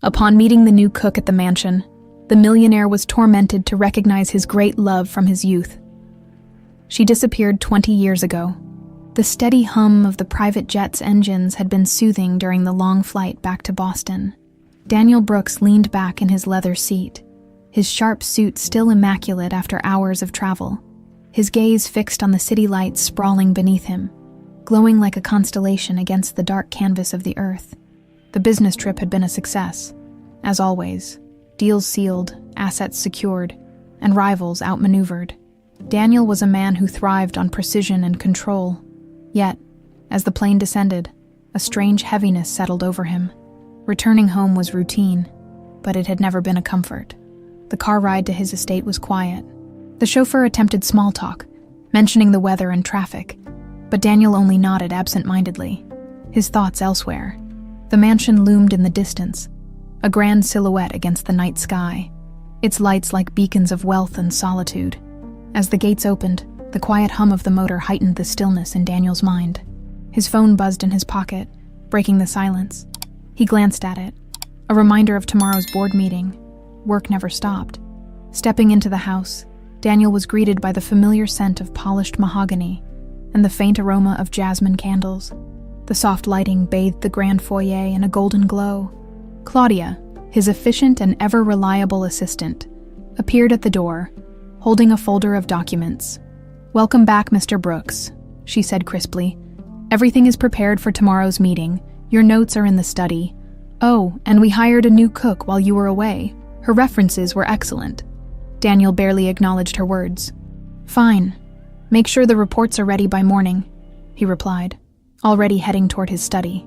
Upon meeting the new cook at the mansion, the millionaire was tormented to recognize his great love from his youth. She disappeared 20 years ago. The steady hum of the private jet's engines had been soothing during the long flight back to Boston. Daniel Brooks leaned back in his leather seat, his sharp suit still immaculate after hours of travel, his gaze fixed on the city lights sprawling beneath him, glowing like a constellation against the dark canvas of the earth. The business trip had been a success. As always, deals sealed, assets secured, and rivals outmaneuvered. Daniel was a man who thrived on precision and control. Yet, as the plane descended, a strange heaviness settled over him. Returning home was routine, but it had never been a comfort. The car ride to his estate was quiet. The chauffeur attempted small talk, mentioning the weather and traffic, but Daniel only nodded absent-mindedly, his thoughts elsewhere. The mansion loomed in the distance, a grand silhouette against the night sky, its lights like beacons of wealth and solitude. As the gates opened, the quiet hum of the motor heightened the stillness in Daniel's mind. His phone buzzed in his pocket, breaking the silence. He glanced at it, a reminder of tomorrow's board meeting. Work never stopped. Stepping into the house, Daniel was greeted by the familiar scent of polished mahogany and the faint aroma of jasmine candles. The soft lighting bathed the grand foyer in a golden glow. Claudia, his efficient and ever-reliable assistant, appeared at the door, holding a folder of documents. "Welcome back, Mr. Brooks," she said crisply. "Everything is prepared for tomorrow's meeting. Your notes are in the study. Oh, and we hired a new cook while you were away. Her references were excellent." Daniel barely acknowledged her words. "Fine. Make sure the reports are ready by morning," he replied, already heading toward his study.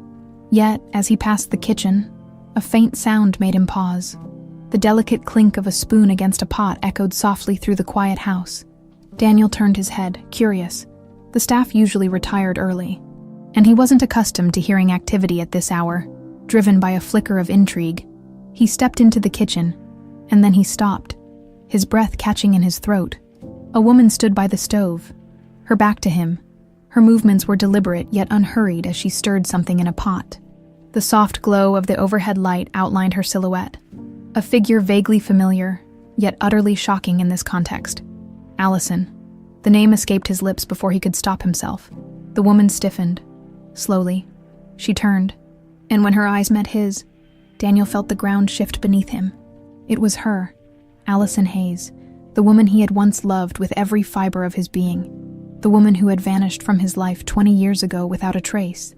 Yet, as he passed the kitchen, a faint sound made him pause. The delicate clink of a spoon against a pot echoed softly through the quiet house. Daniel turned his head, curious. The staff usually retired early, and he wasn't accustomed to hearing activity at this hour, driven by a flicker of intrigue. He stepped into the kitchen, and then he stopped, his breath catching in his throat. A woman stood by the stove, her back to him. Her movements were deliberate yet unhurried as she stirred something in a pot. The soft glow of the overhead light outlined her silhouette, a figure vaguely familiar, yet utterly shocking in this context. Allison. The name escaped his lips before he could stop himself. The woman stiffened. Slowly, she turned, and when her eyes met his, Daniel felt the ground shift beneath him. It was her, Allison Hayes, the woman he had once loved with every fiber of his being, the woman who had vanished from his life 20 years ago without a trace.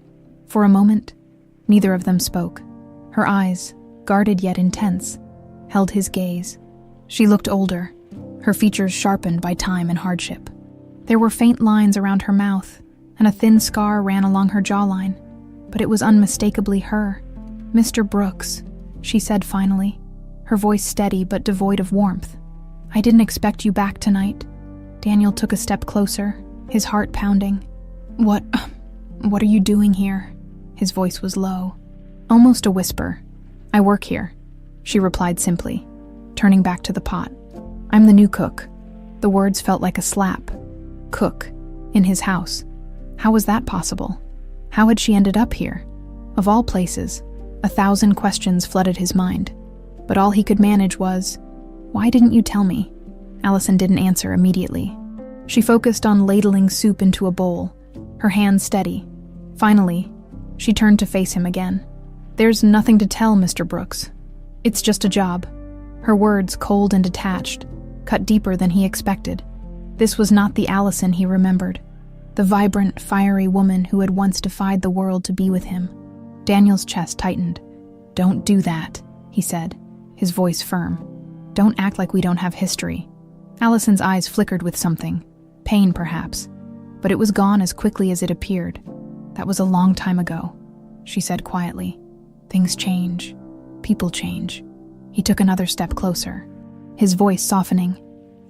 For a moment, neither of them spoke. Her eyes, guarded yet intense, held his gaze. She looked older, her features sharpened by time and hardship. There were faint lines around her mouth, and a thin scar ran along her jawline, but it was unmistakably her. "Mr. Brooks," she said finally, her voice steady but devoid of warmth. "I didn't expect you back tonight." Daniel took a step closer, his heart pounding. What are you doing here?" His voice was low, almost a whisper. "I work here," she replied simply, turning back to the pot. "I'm the new cook." The words felt like a slap. Cook, in his house. How was that possible? How had she ended up here? Of all places, 1,000 questions flooded his mind. But all he could manage was, "Why didn't you tell me?" Allison didn't answer immediately. She focused on ladling soup into a bowl, her hands steady. Finally, she turned to face him again. "There's nothing to tell, Mr. Brooks. It's just a job." Her words, cold and detached, cut deeper than he expected. This was not the Allison he remembered, the vibrant, fiery woman who had once defied the world to be with him. Daniel's chest tightened. "Don't do that," he said, his voice firm. "Don't act like we don't have history." Allison's eyes flickered with something, pain perhaps, but it was gone as quickly as it appeared. "That was a long time ago," she said quietly. "Things change. People change." He took another step closer, his voice softening.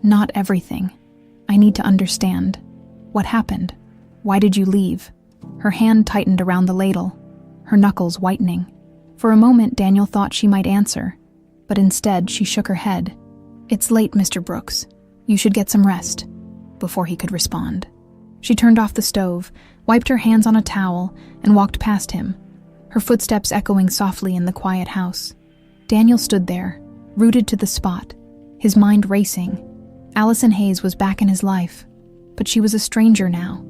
"Not everything. I need to understand. What happened? Why did you leave?" Her hand tightened around the ladle, her knuckles whitening. For a moment, Daniel thought she might answer, but instead she shook her head. "It's late, Mr. Brooks. You should get some rest," before he could respond. She turned off the stove, wiped her hands on a towel, and walked past him, her footsteps echoing softly in the quiet house. Daniel stood there, rooted to the spot, his mind racing. Allison Hayes was back in his life, but she was a stranger now,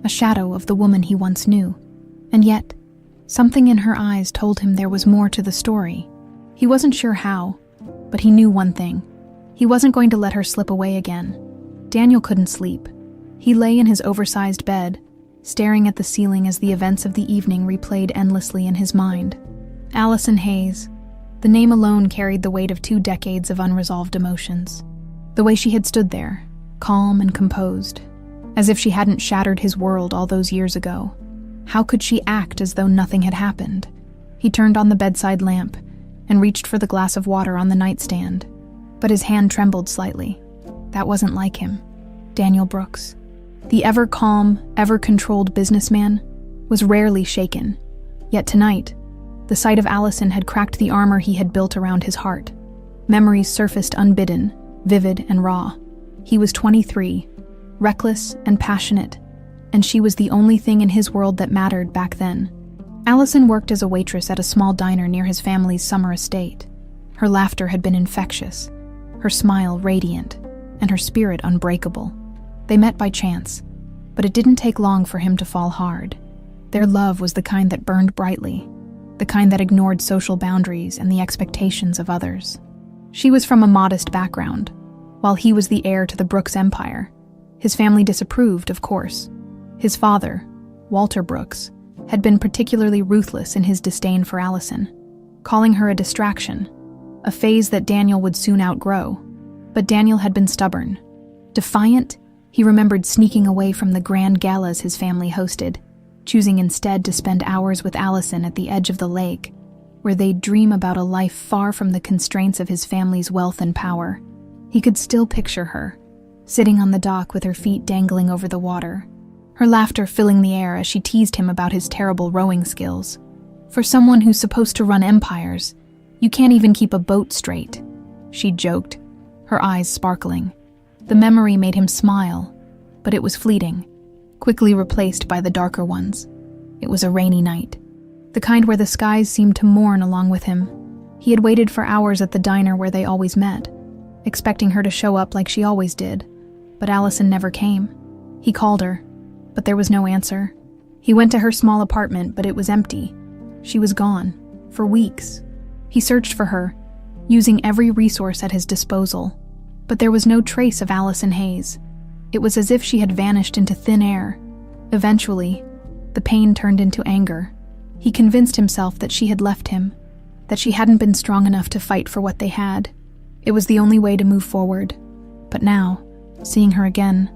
a shadow of the woman he once knew. And yet, something in her eyes told him there was more to the story. He wasn't sure how, but he knew one thing. He wasn't going to let her slip away again. Daniel couldn't sleep. He lay in his oversized bed, staring at the ceiling as the events of the evening replayed endlessly in his mind. Allison Hayes. The name alone carried the weight of 2 decades of unresolved emotions. The way she had stood there, calm and composed, as if she hadn't shattered his world all those years ago. How could she act as though nothing had happened? He turned on the bedside lamp and reached for the glass of water on the nightstand, but his hand trembled slightly. That wasn't like him. Daniel Brooks, the ever-calm, ever-controlled businessman, was rarely shaken. Yet tonight, the sight of Allison had cracked the armor he had built around his heart. Memories surfaced unbidden, vivid and raw. He was 23, reckless and passionate, and she was the only thing in his world that mattered back then. Allison worked as a waitress at a small diner near his family's summer estate. Her laughter had been infectious, her smile radiant, and her spirit unbreakable. They met by chance, but it didn't take long for him to fall hard. Their love was the kind that burned brightly, the kind that ignored social boundaries and the expectations of others. She was from a modest background, while he was the heir to the Brooks empire. His family disapproved, of course. His father, Walter Brooks, had been particularly ruthless in his disdain for Allison, calling her a distraction, a phase that Daniel would soon outgrow. But Daniel had been stubborn. Defiant, he remembered sneaking away from the grand galas his family hosted, choosing instead to spend hours with Allison at the edge of the lake, where they'd dream about a life far from the constraints of his family's wealth and power. He could still picture her, sitting on the dock with her feet dangling over the water, her laughter filling the air as she teased him about his terrible rowing skills. For someone who's supposed to run empires, you can't even keep a boat straight, she joked, her eyes sparkling. The memory made him smile, but it was fleeting, quickly replaced by the darker ones. It was a rainy night, the kind where the skies seemed to mourn along with him. He had waited for hours at the diner where they always met, expecting her to show up like she always did, but Allison never came. He called her, but there was no answer. He went to her small apartment, but it was empty. She was gone, for weeks. He searched for her, using every resource at his disposal, but there was no trace of Allison Hayes. It was as if she had vanished into thin air. Eventually, the pain turned into anger. He convinced himself that she had left him, that she hadn't been strong enough to fight for what they had. It was the only way to move forward. But now, seeing her again,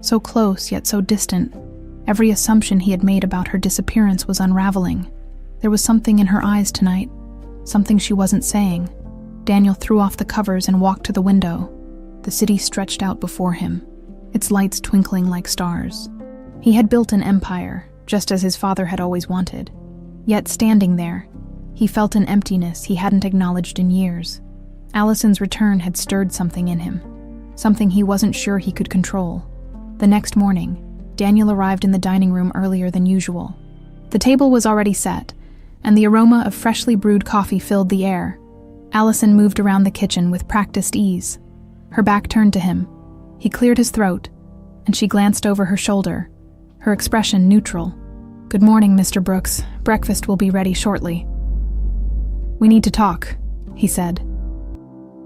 so close yet so distant, every assumption he had made about her disappearance was unraveling. There was something in her eyes tonight, something she wasn't saying. Daniel threw off the covers and walked to the window. The city stretched out before him, its lights twinkling like stars. He had built an empire, just as his father had always wanted. Yet standing there, he felt an emptiness he hadn't acknowledged in years. Allison's return had stirred something in him, something he wasn't sure he could control. The next morning, Daniel arrived in the dining room earlier than usual. The table was already set, and the aroma of freshly brewed coffee filled the air. Allison moved around the kitchen with practiced ease. Her back turned to him. He cleared his throat, and she glanced over her shoulder, her expression neutral. "Good morning, Mr. Brooks. Breakfast will be ready shortly." "We need to talk," he said,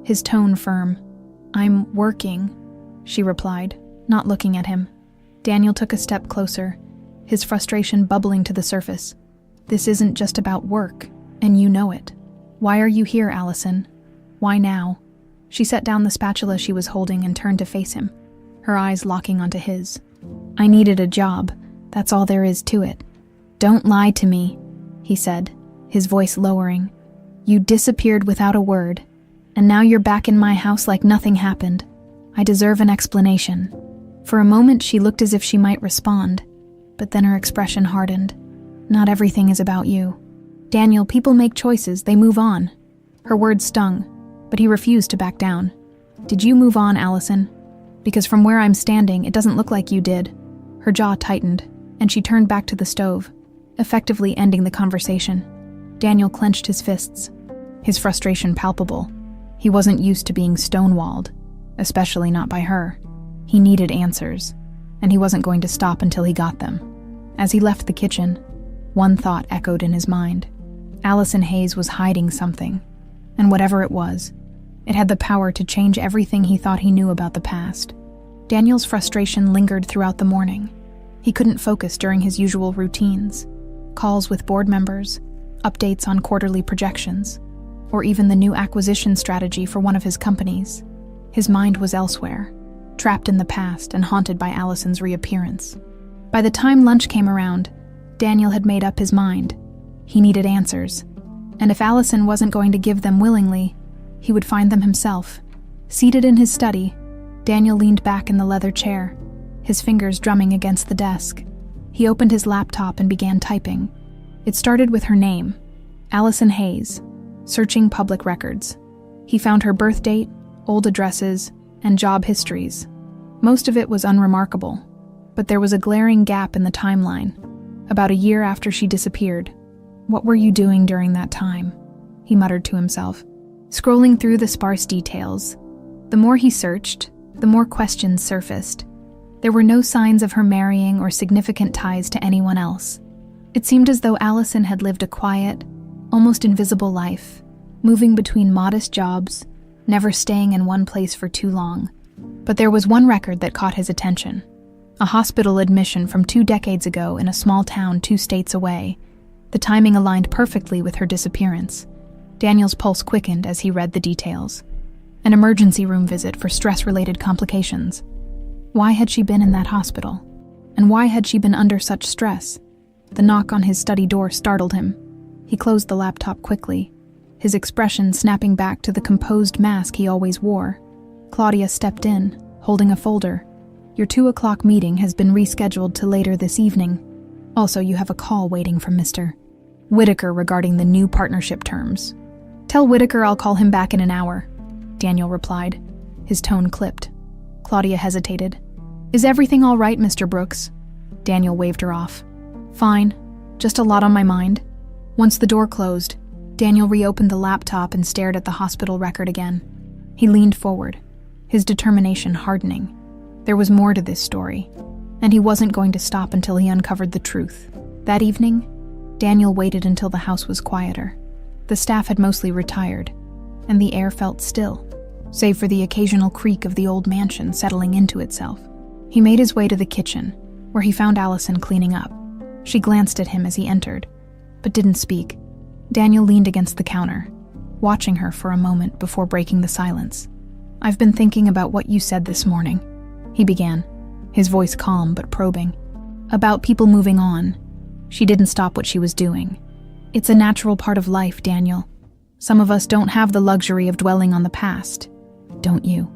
his tone firm. "I'm working," she replied, not looking at him. Daniel took a step closer, his frustration bubbling to the surface. "This isn't just about work, and you know it. Why are you here, Allison? Why now?" She set down the spatula she was holding and turned to face him, her eyes locking onto his. "I needed a job. That's all there is to it." "Don't lie to me," he said, his voice lowering. "You disappeared without a word, and now you're back in my house like nothing happened. I deserve an explanation." For a moment she looked as if she might respond, but then her expression hardened. "Not everything is about you. Daniel, people make choices, they move on." Her words stung, but he refused to back down. "Did you move on, Allison? Because from where I'm standing, it doesn't look like you did." Her jaw tightened, and she turned back to the stove, effectively ending the conversation. Daniel clenched his fists. his frustration palpable. He wasn't used to being stonewalled, especially not by her. He needed answers, and he wasn't going to stop until he got them. As he left the kitchen, one thought echoed in his mind. Allison Hayes was hiding something, and whatever it was, it had the power to change everything he thought he knew about the past. Daniel's frustration lingered throughout the morning. He couldn't focus during his usual routines, calls with board members, updates on quarterly projections, or even the new acquisition strategy for one of his companies. His mind was elsewhere, trapped in the past and haunted by Allison's reappearance. By the time lunch came around, Daniel had made up his mind. He needed answers, and if Allison wasn't going to give them willingly, he would find them himself. Seated in his study, Daniel leaned back in the leather chair, his fingers drumming against the desk. He opened his laptop and began typing. It started with her name, Allison Hayes, searching public records. He found her birth date, old addresses, and job histories. Most of it was unremarkable, but there was a glaring gap in the timeline, about a year after she disappeared. "What were you doing during that time?" he muttered to himself, scrolling through the sparse details. The more he searched, the more questions surfaced. There were no signs of her marrying or significant ties to anyone else. It seemed as though Allison had lived a quiet, almost invisible life, moving between modest jobs, never staying in one place for too long. But there was one record that caught his attention. A hospital admission from 2 decades ago in a small town 2 states away. The timing aligned perfectly with her disappearance. Daniel's pulse quickened as he read the details. An emergency room visit for stress-related complications. Why had she been in that hospital? And why had she been under such stress? The knock on his study door startled him. He closed the laptop quickly, his expression snapping back to the composed mask he always wore. Claudia stepped in, holding a folder. "Your 2 o'clock meeting has been rescheduled to later this evening. Also, you have a call waiting from Mr. Whitaker regarding the new partnership terms." "Tell Whitaker I'll call him back in an hour," Daniel replied. His tone clipped. Claudia hesitated. "Is everything all right, Mr. Brooks?" Daniel waved her off. "Fine. Just a lot on my mind." Once the door closed, Daniel reopened the laptop and stared at the hospital record again. He leaned forward, his determination hardening. There was more to this story, and he wasn't going to stop until he uncovered the truth. That evening, Daniel waited until the house was quieter. The staff had mostly retired, and the air felt still, save for the occasional creak of the old mansion settling into itself. He made his way to the kitchen, where he found Allison cleaning up. She glanced at him as he entered, but didn't speak. Daniel leaned against the counter, watching her for a moment before breaking the silence. "I've been thinking about what you said this morning," he began, his voice calm but probing. "About people moving on." She didn't stop what she was doing. "It's a natural part of life, Daniel. Some of us don't have the luxury of dwelling on the past. Don't you?"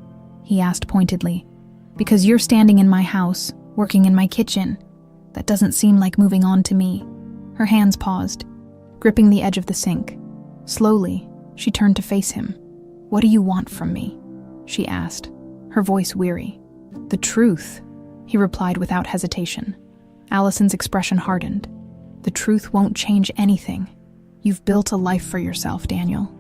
he asked pointedly. "Because you're standing in my house, working in my kitchen. That doesn't seem like moving on to me." Her hands paused, gripping the edge of the sink. Slowly, she turned to face him. "What do you want from me?" she asked, her voice weary. "The truth," he replied without hesitation. Allison's expression hardened. "The truth won't change anything. You've built a life for yourself, Daniel.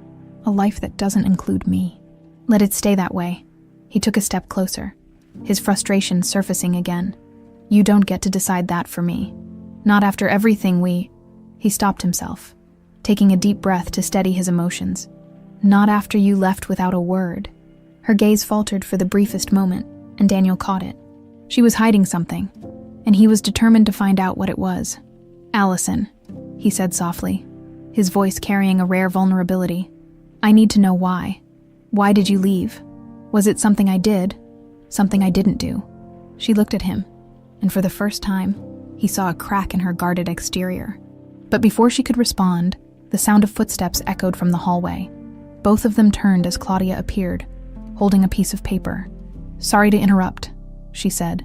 A life that doesn't include me. Let it stay that way." He took a step closer, his frustration surfacing again. "You don't get to decide that for me. Not after everything we—" He stopped himself, taking a deep breath to steady his emotions. "Not after you left without a word." Her gaze faltered for the briefest moment, and Daniel caught it. She was hiding something, and he was determined to find out what it was. "Allison," he said softly, his voice carrying a rare vulnerability. "I need to know why. Why did you leave? Was it something I did? Something I didn't do?" She looked at him, and for the first time, he saw a crack in her guarded exterior. But before she could respond, the sound of footsteps echoed from the hallway. Both of them turned as Claudia appeared, holding a piece of paper. "Sorry to interrupt," she said,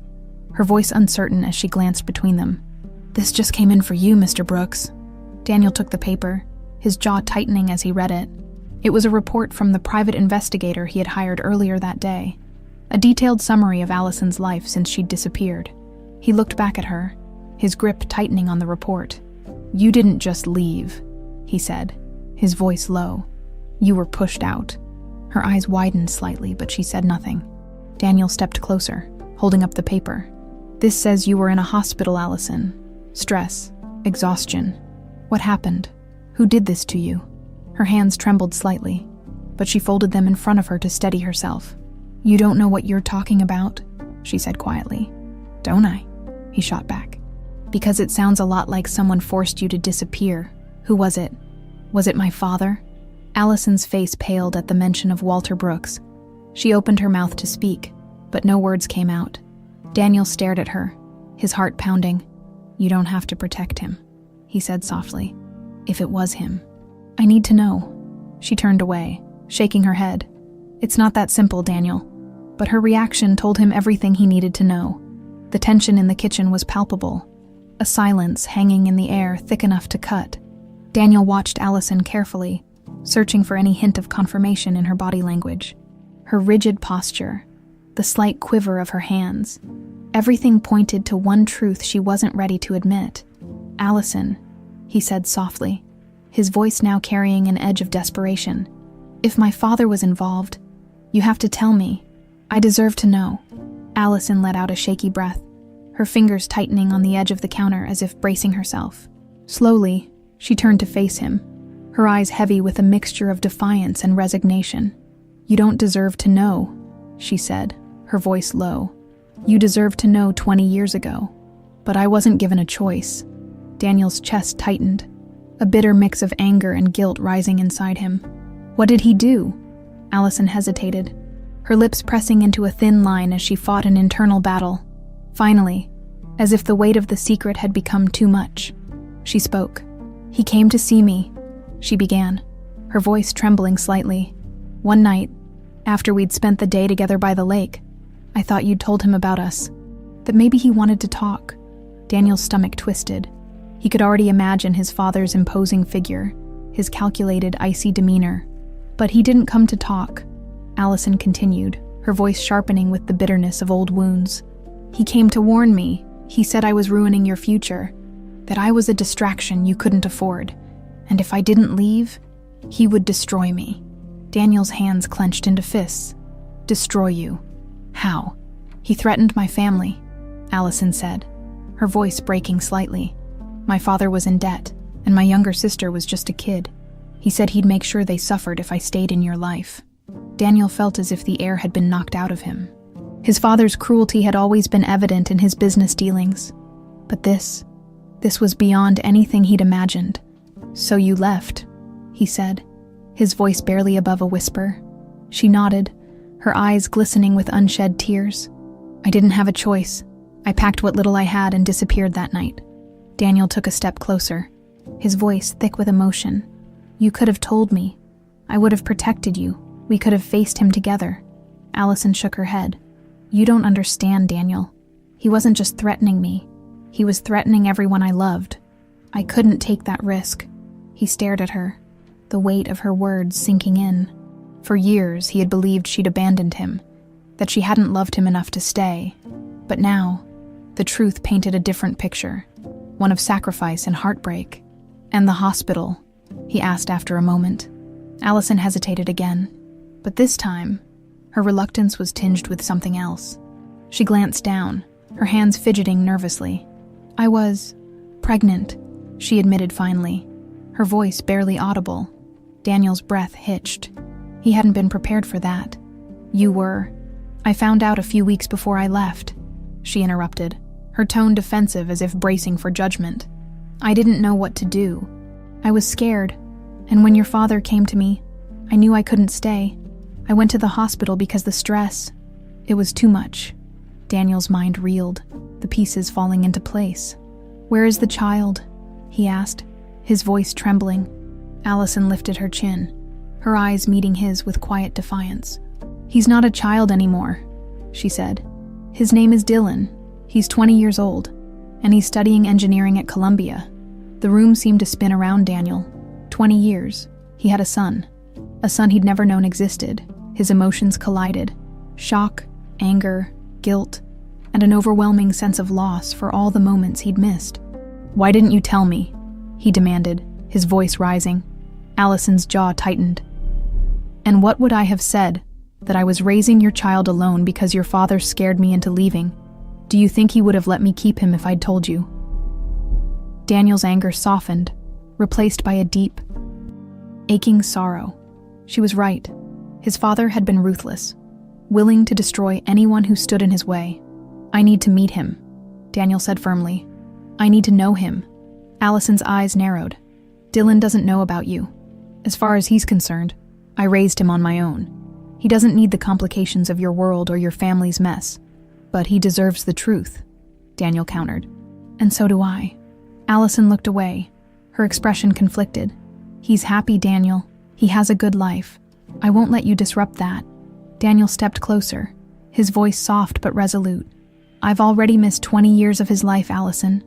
her voice uncertain as she glanced between them. "This just came in for you, Mr. Brooks." Daniel took the paper, his jaw tightening as he read it. It was a report from the private investigator he had hired earlier that day, a detailed summary of Allison's life since she'd disappeared. He looked back at her, his grip tightening on the report. "You didn't just leave," he said, his voice low. You were pushed out." Her eyes widened slightly, but she said nothing. Daniel stepped closer, holding up the paper. "This says you were in a hospital, Allison. Stress, exhaustion. What happened? Who did this to you?" Her hands trembled slightly, but she folded them in front of her to steady herself. "You don't know what you're talking about," she said quietly. "Don't I?" he shot back. "Because it sounds a lot like someone forced you to disappear. Who was it? Was it my father?" Allison's face paled at the mention of Walter Brooks. She opened her mouth to speak, but no words came out. Daniel stared at her, his heart pounding. "You don't have to protect him," he said softly. "If it was him, I need to know." She turned away, shaking her head. "It's not that simple, Daniel." But her reaction told him everything he needed to know. The tension in the kitchen was palpable, a silence hanging in the air thick enough to cut. Daniel watched Allison carefully, searching for any hint of confirmation in her body language. Her rigid posture, the slight quiver of her hands, everything pointed to one truth she wasn't ready to admit. "Allison," he said softly, his voice now carrying an edge of desperation. "If my father was involved, you have to tell me. I deserve to know." Allison let out a shaky breath, her fingers tightening on the edge of the counter as if bracing herself. Slowly, she turned to face him, her eyes heavy with a mixture of defiance and resignation. "You don't deserve to know," she said, her voice low. "You deserved to know 20 years ago. But I wasn't given a choice." Daniel's chest tightened, a bitter mix of anger and guilt rising inside him. "What did he do?" Allison hesitated, her lips pressing into a thin line as she fought an internal battle. Finally, as if the weight of the secret had become too much, she spoke. "He came to see me," she began, her voice trembling slightly. "One night, after we'd spent the day together by the lake, I thought you'd told him about us, that maybe he wanted to talk." Daniel's stomach twisted. He could already imagine his father's imposing figure, his calculated, icy demeanor. "But he didn't come to talk," Allison continued, her voice sharpening with the bitterness of old wounds. "He came to warn me. He said I was ruining your future, that I was a distraction you couldn't afford, and if I didn't leave, he would destroy me." Daniel's hands clenched into fists. "Destroy you? How?" "He threatened my family," Allison said, her voice breaking slightly. "My father was in debt, and my younger sister was just a kid. He said he'd make sure they suffered if I stayed in your life." Daniel felt as if the air had been knocked out of him. His father's cruelty had always been evident in his business dealings. But this was beyond anything he'd imagined. "So you left," he said, his voice barely above a whisper. She nodded, her eyes glistening with unshed tears. "I didn't have a choice. I packed what little I had and disappeared that night." Daniel took a step closer, his voice thick with emotion. "You could have told me. I would have protected you. We could have faced him together." Allison shook her head. "You don't understand, Daniel. He wasn't just threatening me. He was threatening everyone I loved. I couldn't take that risk." He stared at her, the weight of her words sinking in. For years, he had believed she'd abandoned him, that she hadn't loved him enough to stay. But now, the truth painted a different picture, one of sacrifice and heartbreak. "And the hospital?" he asked after a moment. Allison hesitated again, but this time, her reluctance was tinged with something else. She glanced down, her hands fidgeting nervously. "I was pregnant," she admitted finally, her voice barely audible. Daniel's breath hitched. He hadn't been prepared for that. "You were..." "I found out a few weeks before I left," she interrupted, her tone defensive as if bracing for judgment. "I didn't know what to do. I was scared, and when your father came to me, I knew I couldn't stay. I went to the hospital because the stress, it was too much." Daniel's mind reeled, the pieces falling into place. "Where is the child?" he asked, his voice trembling. Allison lifted her chin, her eyes meeting his with quiet defiance. "He's not a child anymore," she said. "His name is Dylan. He's 20 years old, and he's studying engineering at Columbia." The room seemed to spin around Daniel. 20 years. He had a son he'd never known existed. His emotions collided. Shock, anger, guilt, and an overwhelming sense of loss for all the moments he'd missed. "Why didn't you tell me?" he demanded, his voice rising. Allison's jaw tightened. And what would I have said? That I was raising your child alone because your father scared me into leaving. Do you think he would have let me keep him if I'd told you? Daniel's anger softened, replaced by a deep, aching sorrow. She was right. His father had been ruthless, willing to destroy anyone who stood in his way. I need to meet him, Daniel said firmly. I need to know him. Allison's eyes narrowed. Dylan doesn't know about you. As far as he's concerned, I raised him on my own. He doesn't need the complications of your world or your family's mess. But he deserves the truth, Daniel countered. And so do I. Allison looked away, her expression conflicted. He's happy, Daniel. He has a good life. I won't let you disrupt that. Daniel stepped closer, his voice soft but resolute. I've already missed 20 years of his life, Allison.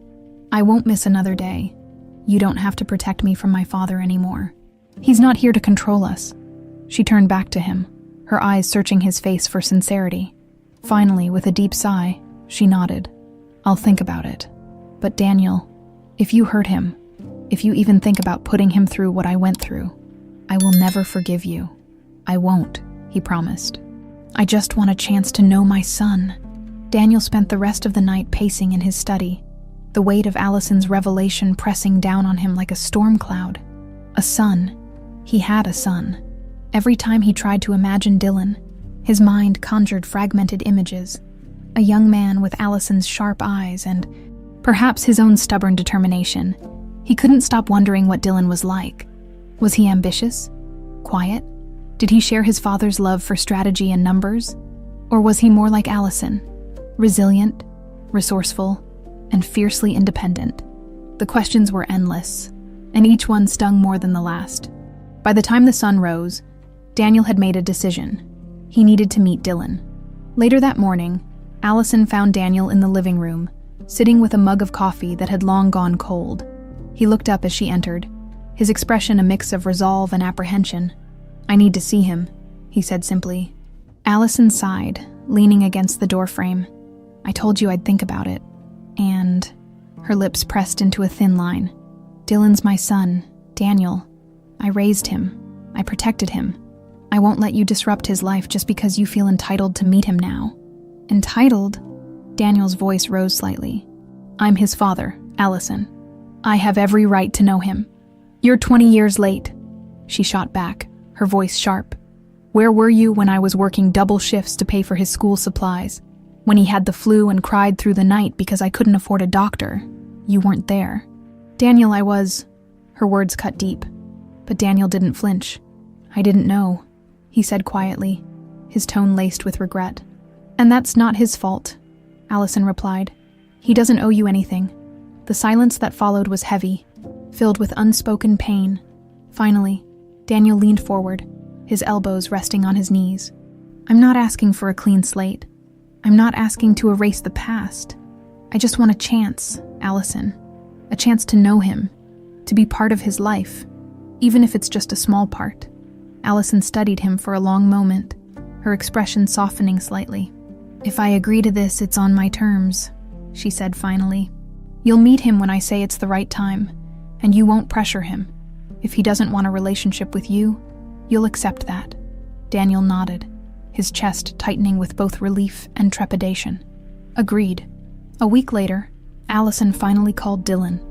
I won't miss another day. You don't have to protect me from my father anymore. He's not here to control us. She turned back to him, her eyes searching his face for sincerity. Finally, with a deep sigh, she nodded. I'll think about it. But Daniel, if you hurt him, if you even think about putting him through what I went through, I will never forgive you. I won't, he promised. I just want a chance to know my son. Daniel spent the rest of the night pacing in his study, the weight of Allison's revelation pressing down on him like a storm cloud. A son. He had a son. Every time he tried to imagine Dylan, his mind conjured fragmented images. A young man with Allison's sharp eyes and perhaps his own stubborn determination. He couldn't stop wondering what Dylan was like. Was he ambitious? Quiet? Did he share his father's love for strategy and numbers? Or was he more like Allison? Resilient, resourceful, and fiercely independent. The questions were endless, and each one stung more than the last. By the time the sun rose, Daniel had made a decision. He needed to meet Dylan. Later that morning, Allison found Daniel in the living room, sitting with a mug of coffee that had long gone cold. He looked up as she entered, his expression a mix of resolve and apprehension. I need to see him, he said simply. Allison sighed, leaning against the doorframe. I told you I'd think about it. And her lips pressed into a thin line. Dylan's my son, Daniel. I raised him. I protected him. I won't let you disrupt his life just because you feel entitled to meet him now. Entitled? Daniel's voice rose slightly. I'm his father, Allison. I have every right to know him. You're 20 years late, she shot back, her voice sharp. Where were you when I was working double shifts to pay for his school supplies? When he had the flu and cried through the night because I couldn't afford a doctor? You weren't there. Daniel, I was. Her words cut deep. But Daniel didn't flinch. I didn't know, he said quietly, his tone laced with regret. And that's not his fault, Allison replied. He doesn't owe you anything. The silence that followed was heavy, filled with unspoken pain. Finally, Daniel leaned forward, his elbows resting on his knees. I'm not asking for a clean slate. I'm not asking to erase the past. I just want a chance, Allison. A chance to know him, to be part of his life, even if it's just a small part. Allison studied him for a long moment, her expression softening slightly. If I agree to this, it's on my terms, she said finally. You'll meet him when I say it's the right time, and you won't pressure him. If he doesn't want a relationship with you, you'll accept that. Daniel nodded, his chest tightening with both relief and trepidation. Agreed. A week later, Allison finally called Dylan.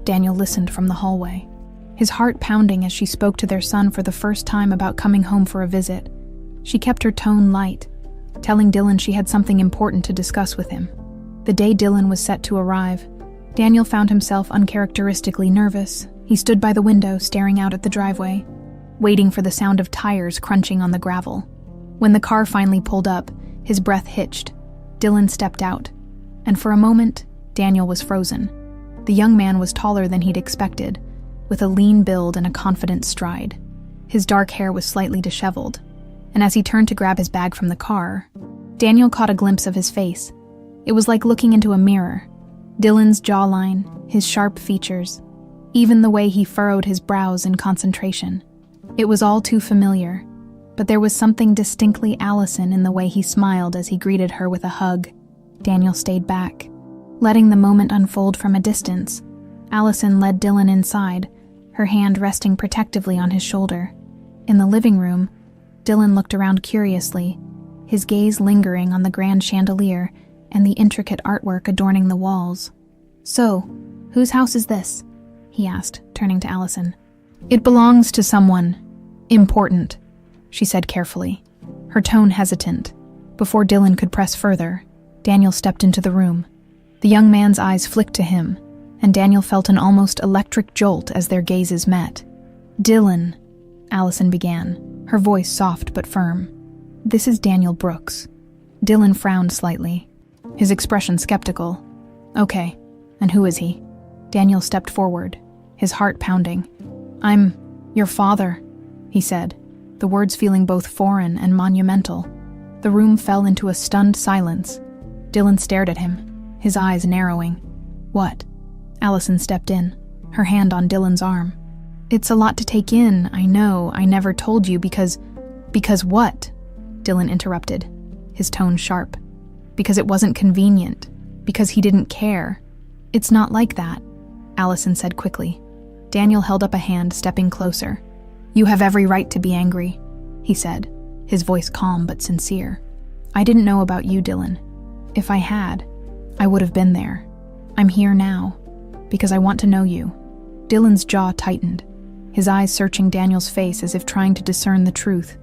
Daniel listened from the hallway, his heart pounding as she spoke to their son for the first time about coming home for a visit. She kept her tone light, telling Dylan she had something important to discuss with him. The day Dylan was set to arrive, Daniel found himself uncharacteristically nervous. He stood by the window, staring out at the driveway, waiting for the sound of tires crunching on the gravel. When the car finally pulled up, his breath hitched. Dylan stepped out, and for a moment, Daniel was frozen. The young man was taller than he'd expected, with a lean build and a confident stride. His dark hair was slightly disheveled, and as he turned to grab his bag from the car, Daniel caught a glimpse of his face. It was like looking into a mirror. Dylan's jawline, his sharp features, even the way he furrowed his brows in concentration. It was all too familiar, but there was something distinctly Allison in the way he smiled as he greeted her with a hug. Daniel stayed back, letting the moment unfold from a distance. Allison led Dylan inside, her hand resting protectively on his shoulder. In the living room, Dylan looked around curiously, his gaze lingering on the grand chandelier and the intricate artwork adorning the walls. "So, whose house is this?" he asked, turning to Allison. "It belongs to someone important," she said carefully, her tone hesitant. Before Dylan could press further, Daniel stepped into the room. The young man's eyes flicked to him, and Daniel felt an almost electric jolt as their gazes met. "Dylan," Allison began, her voice soft but firm. "This is Daniel Brooks." Dylan frowned slightly, his expression skeptical. "Okay, and who is he?" Daniel stepped forward, his heart pounding. "I'm your father," he said, the words feeling both foreign and monumental. The room fell into a stunned silence. Dylan stared at him, his eyes narrowing. "What?" Allison stepped in, her hand on Dylan's arm. "It's a lot to take in, I know. I never told you because..." "Because what?" Dylan interrupted, his tone sharp. "Because it wasn't convenient. Because he didn't care." "It's not like that," Allison said quickly. Daniel held up a hand, stepping closer. "You have every right to be angry," he said, his voice calm but sincere. "I didn't know about you, Dylan. If I had, I would have been there. I'm here now, because I want to know you." Dylan's jaw tightened, his eyes searching Daniel's face as if trying to discern the truth.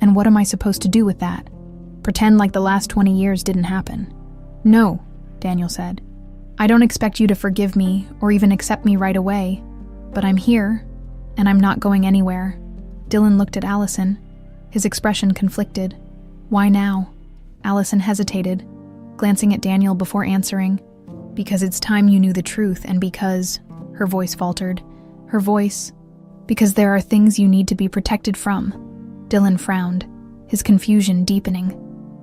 "And what am I supposed to do with that? Pretend like the last 20 years didn't happen?" "No," Daniel said. "I don't expect you to forgive me or even accept me right away, but I'm here, and I'm not going anywhere." Dylan looked at Allison, his expression conflicted. "Why now?" Allison hesitated, glancing at Daniel before answering. "Because it's time you knew the truth, and because..." Her voice faltered. Because there are things you need to be protected from." Dylan frowned, his confusion deepening.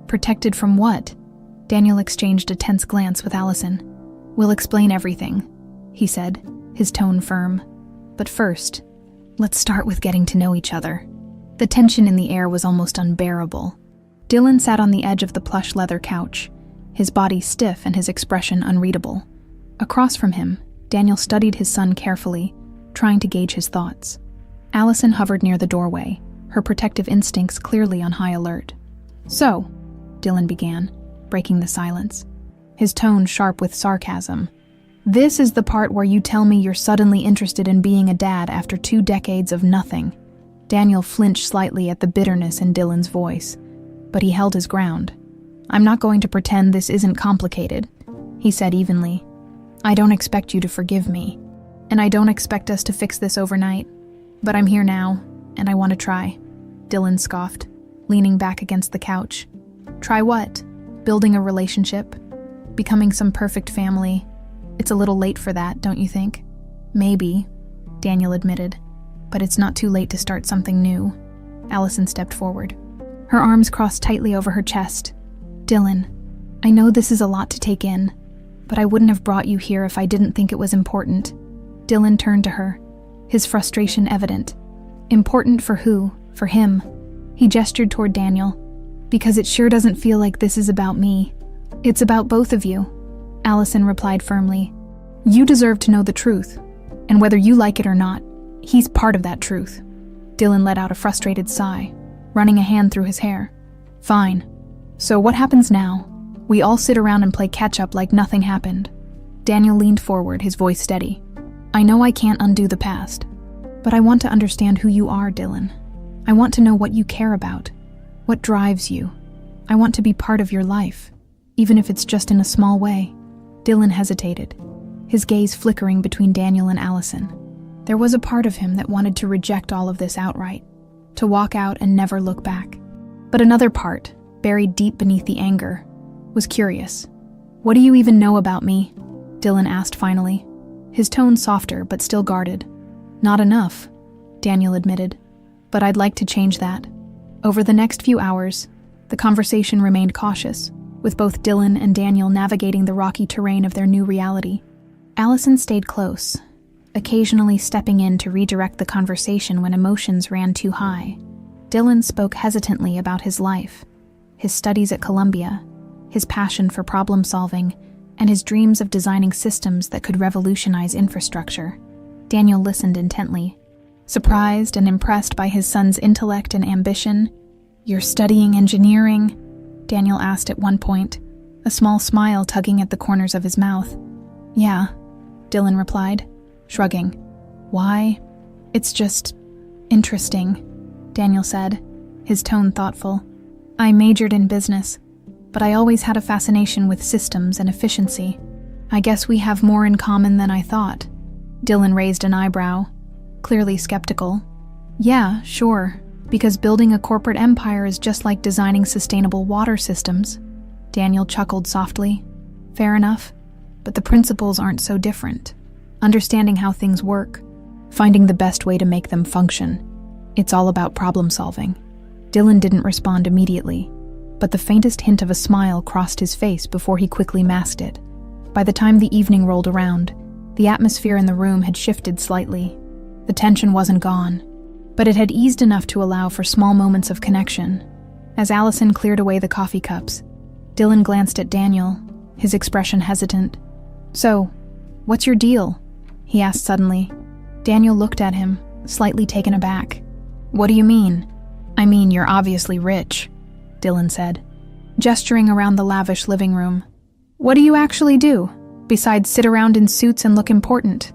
"Protected from what?" Daniel exchanged a tense glance with Allison. "We'll explain everything," he said, his tone firm. "But first, let's start with getting to know each other." The tension in the air was almost unbearable. Dylan sat on the edge of the plush leather couch, his body stiff and his expression unreadable. Across from him, Daniel studied his son carefully, trying to gauge his thoughts. Allison hovered near the doorway, her protective instincts clearly on high alert. "So," Dylan began, breaking the silence, his tone sharp with sarcasm, "this is the part where you tell me you're suddenly interested in being a dad after 2 decades of nothing." Daniel flinched slightly at the bitterness in Dylan's voice, but he held his ground. "I'm not going to pretend this isn't complicated," he said evenly. "I don't expect you to forgive me, and I don't expect us to fix this overnight. But I'm here now, and I want to try." Dylan scoffed, leaning back against the couch. "Try what? Building a relationship? Becoming some perfect family? It's a little late for that, don't you think?" "Maybe," Daniel admitted. "But it's not too late to start something new." Allison stepped forward, her arms crossed tightly over her chest. "Dylan, I know this is a lot to take in, but I wouldn't have brought you here if I didn't think it was important." Dylan turned to her, his frustration evident. "Important for who? For him?" He gestured toward Daniel. "Because it sure doesn't feel like this is about me. It's about both of you," Allison replied firmly. "You deserve to know the truth, and whether you like it or not, he's part of that truth." Dylan let out a frustrated sigh, running a hand through his hair. "Fine. So what happens now? We all sit around and play catch-up like nothing happened." Daniel leaned forward, his voice steady. "I know I can't undo the past, but I want to understand who you are, Dylan. I want to know what you care about, what drives you. I want to be part of your life, even if it's just in a small way." Dylan hesitated, his gaze flickering between Daniel and Allison. There was a part of him that wanted to reject all of this outright, to walk out and never look back. But another part, buried deep beneath the anger, was curious. "What do you even know about me?" Dylan asked finally, his tone softer but still guarded. "Not enough," Daniel admitted, "but I'd like to change that." Over the next few hours, the conversation remained cautious, with both Dylan and Daniel navigating the rocky terrain of their new reality. Allison stayed close, occasionally stepping in to redirect the conversation when emotions ran too high. Dylan spoke hesitantly about his life, his studies at Columbia, his passion for problem-solving, and his dreams of designing systems that could revolutionize infrastructure. Daniel listened intently, Surprised and impressed by his son's intellect and ambition. "You're studying engineering?" Daniel asked at one point, a small smile tugging at the corners of his mouth. "Yeah," Dylan replied, shrugging. "Why?" "It's just interesting," Daniel said, his tone thoughtful. "I majored in business, but I always had a fascination with systems and efficiency. I guess we have more in common than I thought." Dylan raised an eyebrow, clearly skeptical. "Yeah, sure, because building a corporate empire is just like designing sustainable water systems." Daniel chuckled softly. "Fair enough, but the principles aren't so different. Understanding how things work, finding the best way to make them function. It's all about problem solving." Dylan didn't respond immediately, but the faintest hint of a smile crossed his face before he quickly masked it. By the time the evening rolled around, the atmosphere in the room had shifted slightly. The tension wasn't gone, but it had eased enough to allow for small moments of connection. As Allison cleared away the coffee cups, Dylan glanced at Daniel, his expression hesitant. "So, what's your deal?" he asked suddenly. Daniel looked at him, slightly taken aback. "What do you mean?" "I mean, you're obviously rich," Dylan said, gesturing around the lavish living room. "What do you actually do, besides sit around in suits and look important?"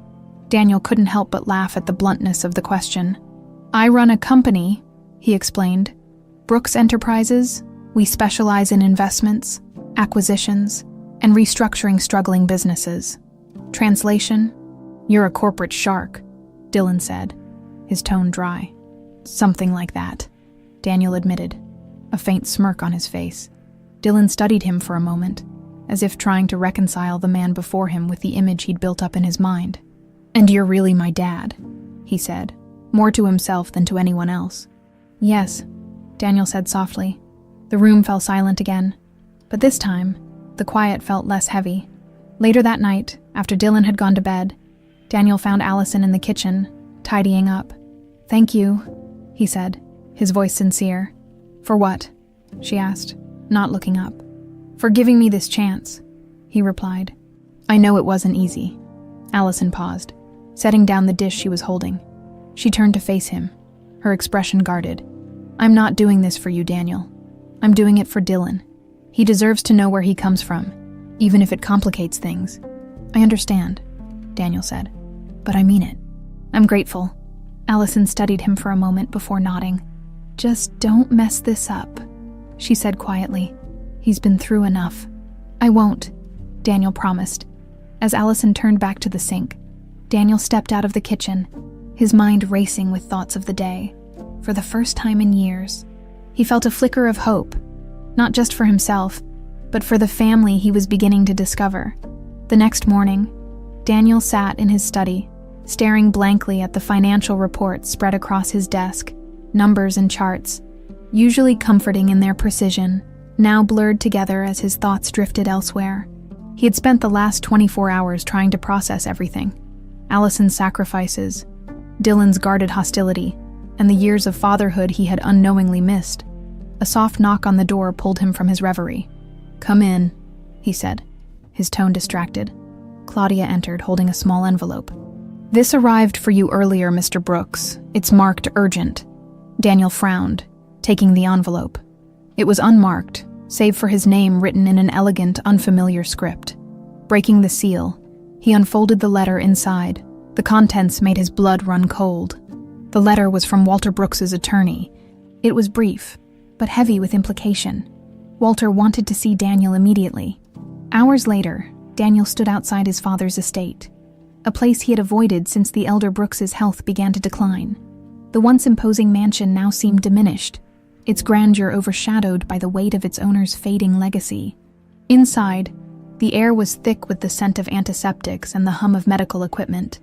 Daniel couldn't help but laugh at the bluntness of the question. "I run a company," he explained. "Brooks Enterprises. We specialize in investments, acquisitions, and restructuring struggling businesses." Translation: "You're a corporate shark," Dylan said, his tone dry. "Something like that," Daniel admitted, a faint smirk on his face. Dylan studied him for a moment, as if trying to reconcile the man before him with the image he'd built up in his mind. "And you're really my dad," he said, more to himself than to anyone else. "Yes," Daniel said softly. The room fell silent again, but this time, the quiet felt less heavy. Later that night, after Dylan had gone to bed, Daniel found Allison in the kitchen, tidying up. "Thank you," he said, his voice sincere. "For what?" she asked, not looking up. "For giving me this chance," he replied. "I know it wasn't easy." Allison paused, setting down the dish she was holding. She turned to face him, her expression guarded. "I'm not doing this for you, Daniel. I'm doing it for Dylan. He deserves to know where he comes from, even if it complicates things." "I understand," Daniel said, "but I mean it." "I'm grateful." Allison studied him for a moment before nodding. "Just don't mess this up," she said quietly. "He's been through enough." "I won't," Daniel promised. As Allison turned back to the sink, Daniel stepped out of the kitchen, his mind racing with thoughts of the day. For the first time in years, he felt a flicker of hope, not just for himself, but for the family he was beginning to discover. The next morning, Daniel sat in his study, staring blankly at the financial reports spread across his desk, numbers and charts, usually comforting in their precision, now blurred together as his thoughts drifted elsewhere. He had spent the last 24 hours trying to process everything. Allison's sacrifices, Dylan's guarded hostility, and the years of fatherhood he had unknowingly missed. A soft knock on the door pulled him from his reverie. "Come in," he said, his tone distracted. Claudia entered, holding a small envelope. "This arrived for you earlier, Mr. Brooks. It's marked urgent." Daniel frowned, taking the envelope. It was unmarked, save for his name written in an elegant, unfamiliar script. Breaking the seal, he unfolded the letter inside. The contents made his blood run cold. The letter was from Walter Brooks's attorney. It was brief, but heavy with implication. Walter wanted to see Daniel immediately. Hours later, Daniel stood outside his father's estate, a place he had avoided since the elder Brooks's health began to decline. The once imposing mansion now seemed diminished, its grandeur overshadowed by the weight of its owner's fading legacy. Inside, the air was thick with the scent of antiseptics and the hum of medical equipment.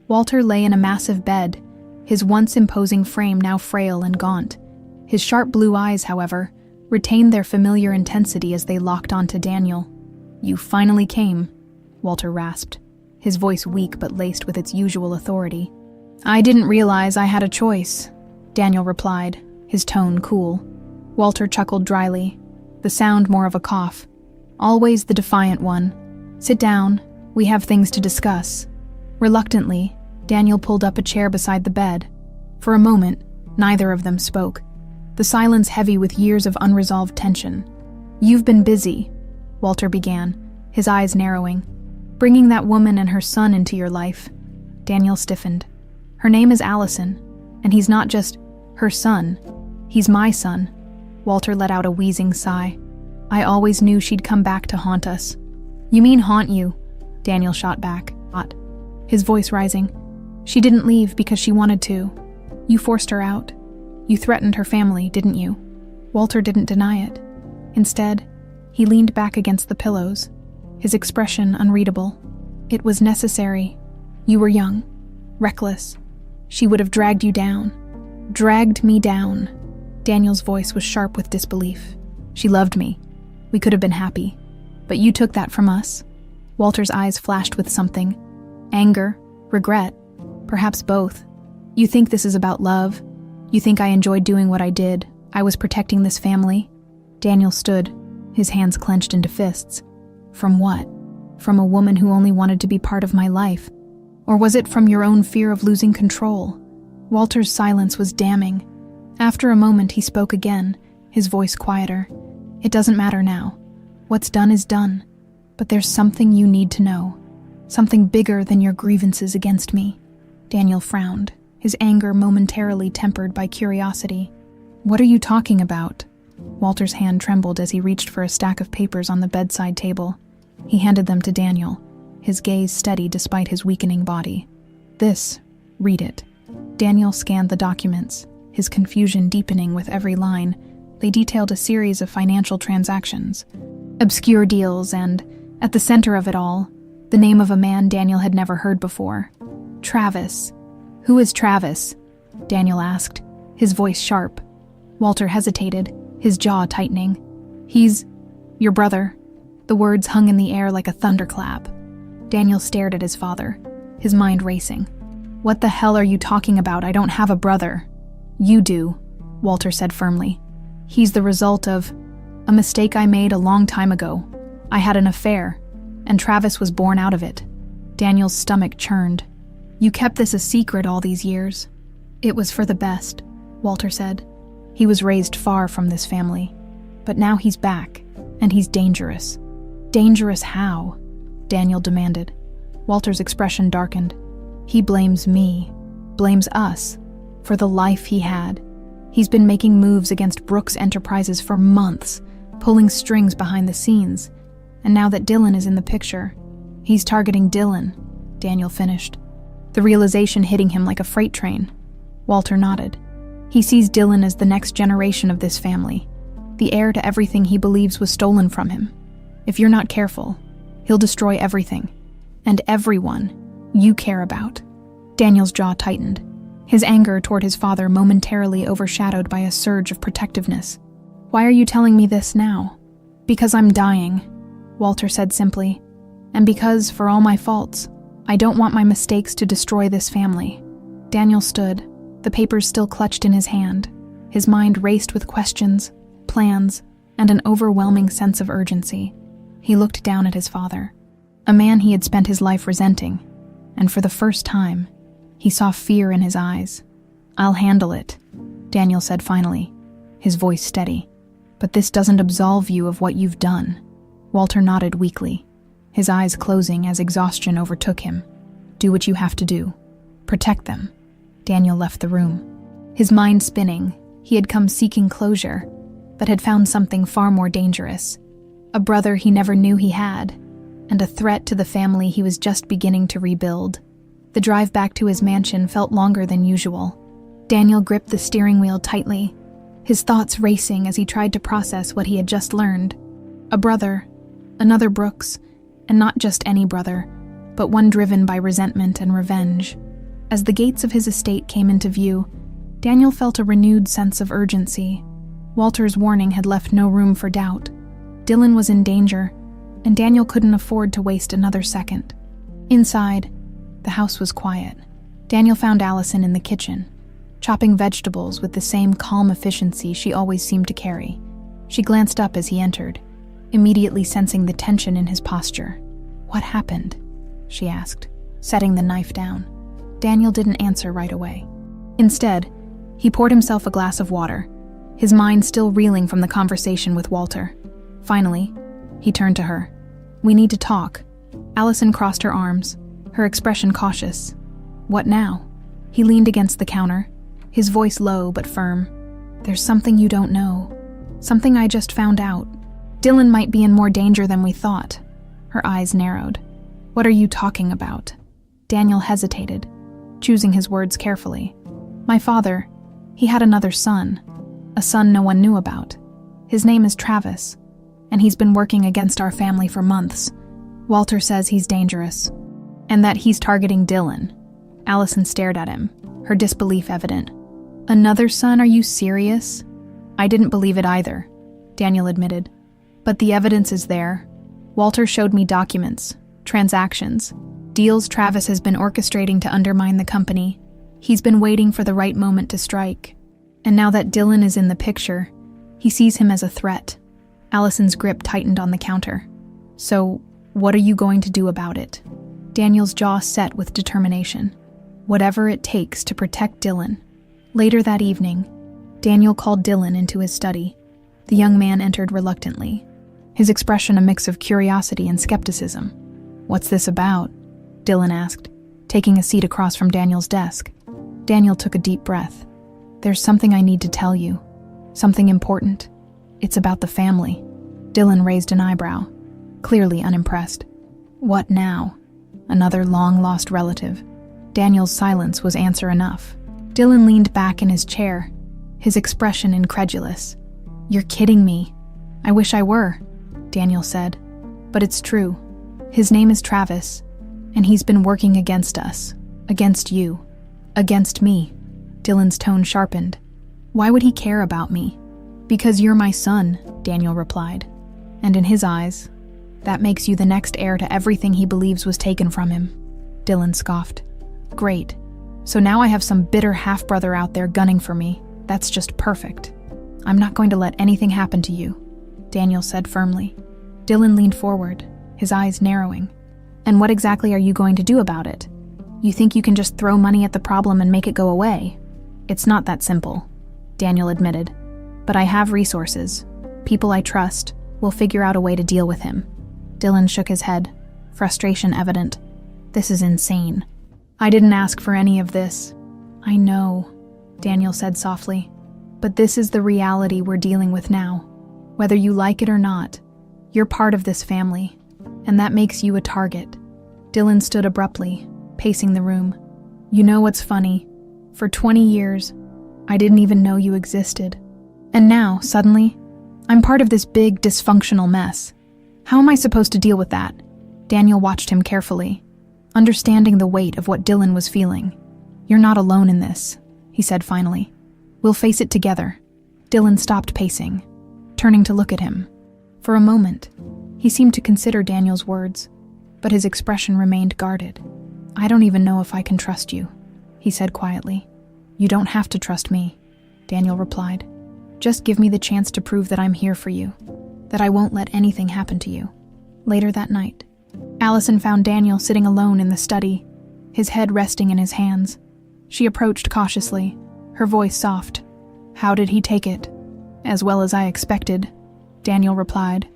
Walter lay in a massive bed, his once imposing frame now frail and gaunt. His sharp blue eyes, however, retained their familiar intensity as they locked onto Daniel. "You finally came," Walter rasped, his voice weak but laced with its usual authority. "I didn't realize I had a choice," Daniel replied, his tone cool. Walter chuckled dryly, the sound more of a cough. "Always the defiant one. Sit down, we have things to discuss." Reluctantly, Daniel pulled up a chair beside the bed, For a moment, neither of them spoke, the silence heavy with years of unresolved tension. "You've been busy," Walter began, his eyes narrowing, "bringing that woman and her son into your life." Daniel stiffened. "Her name is Allison, and he's not just her son. He's my son." Walter let out a wheezing sigh. "I always knew she'd come back to haunt us." "You mean haunt you?" Daniel shot back, his voice rising. "She didn't leave because she wanted to. You forced her out. You threatened her family, didn't you?" Walter didn't deny it. Instead, he leaned back against the pillows, his expression unreadable. "It was necessary. You were young, reckless. She would have dragged you down. Dragged me down." Daniel's voice was sharp with disbelief. "She loved me. We could have been happy. But you took that from us." Walter's eyes flashed with something. Anger, regret, perhaps both. "You think this is about love? You think I enjoyed doing what I did? I was protecting this family?" Daniel stood, his hands clenched into fists. "From what? From a woman who only wanted to be part of my life? Or was it from your own fear of losing control?" Walter's silence was damning. After a moment he spoke again, his voice quieter. "It doesn't matter now. What's done is done. But there's something you need to know. Something bigger than your grievances against me." Daniel frowned, his anger momentarily tempered by curiosity. "What are you talking about?" Walter's hand trembled as he reached for a stack of papers on the bedside table. He handed them to Daniel, his gaze steady despite his weakening body. "This, read it." Daniel scanned the documents, his confusion deepening with every line. They detailed a series of financial transactions, obscure deals, and, at the center of it all, the name of a man Daniel had never heard before. Travis. "Who is Travis?" Daniel asked, his voice sharp. Walter hesitated, his jaw tightening. "He's your brother." The words hung in the air like a thunderclap. Daniel stared at his father, his mind racing. "What the hell are you talking about? I don't have a brother." "You do," Walter said firmly. "He's the result of a mistake I made a long time ago. I had an affair, and Travis was born out of it." Daniel's stomach churned. "You kept this a secret all these years." "It was for the best," Walter said. "He was raised far from this family. But now he's back, and he's dangerous." "Dangerous how?" Daniel demanded. Walter's expression darkened. "He blames me, blames us, for the life he had. He's been making moves against Brooks Enterprises for months, pulling strings behind the scenes. And now that Dylan is in the picture, he's targeting Dylan," Daniel finished, the realization hitting him like a freight train. Walter nodded. "He sees Dylan as the next generation of this family, the heir to everything he believes was stolen from him. If you're not careful, he'll destroy everything, and everyone you care about." Daniel's jaw tightened, his anger toward his father momentarily overshadowed by a surge of protectiveness. "Why are you telling me this now?" "Because I'm dying," Walter said simply, "and because, for all my faults, I don't want my mistakes to destroy this family." Daniel stood, the papers still clutched in his hand. His mind raced with questions, plans, and an overwhelming sense of urgency. He looked down at his father, a man he had spent his life resenting, and for the first time, he saw fear in his eyes. "I'll handle it," Daniel said finally, his voice steady. "But this doesn't absolve you of what you've done." Walter nodded weakly, his eyes closing as exhaustion overtook him. "Do what you have to do. Protect them." Daniel left the room, his mind spinning. He had come seeking closure, but had found something far more dangerous. A brother he never knew he had, and a threat to the family he was just beginning to rebuild. The drive back to his mansion felt longer than usual. Daniel gripped the steering wheel tightly, his thoughts racing as he tried to process what he had just learned. A brother, another Brooks, and not just any brother, but one driven by resentment and revenge. As the gates of his estate came into view, Daniel felt a renewed sense of urgency. Walter's warning had left no room for doubt. Dylan was in danger, and Daniel couldn't afford to waste another second. Inside, the house was quiet. Daniel found Allison in the kitchen, chopping vegetables with the same calm efficiency she always seemed to carry. She glanced up as he entered, immediately sensing the tension in his posture. "What happened?" she asked, setting the knife down. Daniel didn't answer right away. Instead, he poured himself a glass of water, his mind still reeling from the conversation with Walter. Finally, he turned to her. "We need to talk." Allison crossed her arms, her expression cautious. "What now?" He leaned against the counter, his voice low but firm. "There's something you don't know. Something I just found out. Dylan might be in more danger than we thought." Her eyes narrowed. "What are you talking about?" Daniel hesitated, choosing his words carefully. "My father, he had another son, a son no one knew about. His name is Travis, and he's been working against our family for months. Walter says he's dangerous, and that he's targeting Dylan." Allison stared at him, her disbelief evident. "Another son? Are you serious?" "I didn't believe it either," Daniel admitted. "But the evidence is there. Walter showed me documents, transactions, deals Travis has been orchestrating to undermine the company. He's been waiting for the right moment to strike. And now that Dylan is in the picture, he sees him as a threat." Allison's grip tightened on the counter. "So, what are you going to do about it?" Daniel's jaw set with determination. "Whatever it takes to protect Dylan." Later that evening, Daniel called Dylan into his study. The young man entered reluctantly, his expression a mix of curiosity and skepticism. "What's this about?" Dylan asked, taking a seat across from Daniel's desk. Daniel took a deep breath. "There's something I need to tell you. Something important. It's about the family." Dylan raised an eyebrow, clearly unimpressed. "What now?" "Another long-lost relative." Daniel's silence was answer enough. Dylan leaned back in his chair, his expression incredulous. "You're kidding me." "I wish I were," Daniel said. "But it's true. His name is Travis, and he's been working against us, against you, against me." Dylan's tone sharpened. "Why would he care about me?" "Because you're my son," Daniel replied. "And in his eyes, that makes you the next heir to everything he believes was taken from him." Dylan scoffed. "Great. So now I have some bitter half-brother out there gunning for me. That's just perfect. I'm not going to let anything happen to you," Daniel said firmly. Dylan leaned forward, his eyes narrowing. "And what exactly are you going to do about it? You think you can just throw money at the problem and make it go away?" "It's not that simple," Daniel admitted. "But I have resources. People I trust will figure out a way to deal with him." Dylan shook his head, frustration evident. "This is insane. I didn't ask for any of this." "I know," Daniel said softly. "But this is the reality we're dealing with now. Whether you like it or not, you're part of this family, and that makes you a target." Dylan stood abruptly, pacing the room. "You know what's funny? For 20 years, I didn't even know you existed. And now, suddenly, I'm part of this big, dysfunctional mess. How am I supposed to deal with that?" Daniel watched him carefully, understanding the weight of what Dylan was feeling. "You're not alone in this," he said finally. "We'll face it together." Dylan stopped pacing, turning to look at him. For a moment, he seemed to consider Daniel's words, but his expression remained guarded. "I don't even know if I can trust you," he said quietly. "You don't have to trust me," Daniel replied. "Just give me the chance to prove that I'm here for you, that I won't let anything happen to you." Later that night, Allison found Daniel sitting alone in the study, his head resting in his hands. She approached cautiously, her voice soft. "How did he take it?" "As well as I expected," Daniel replied,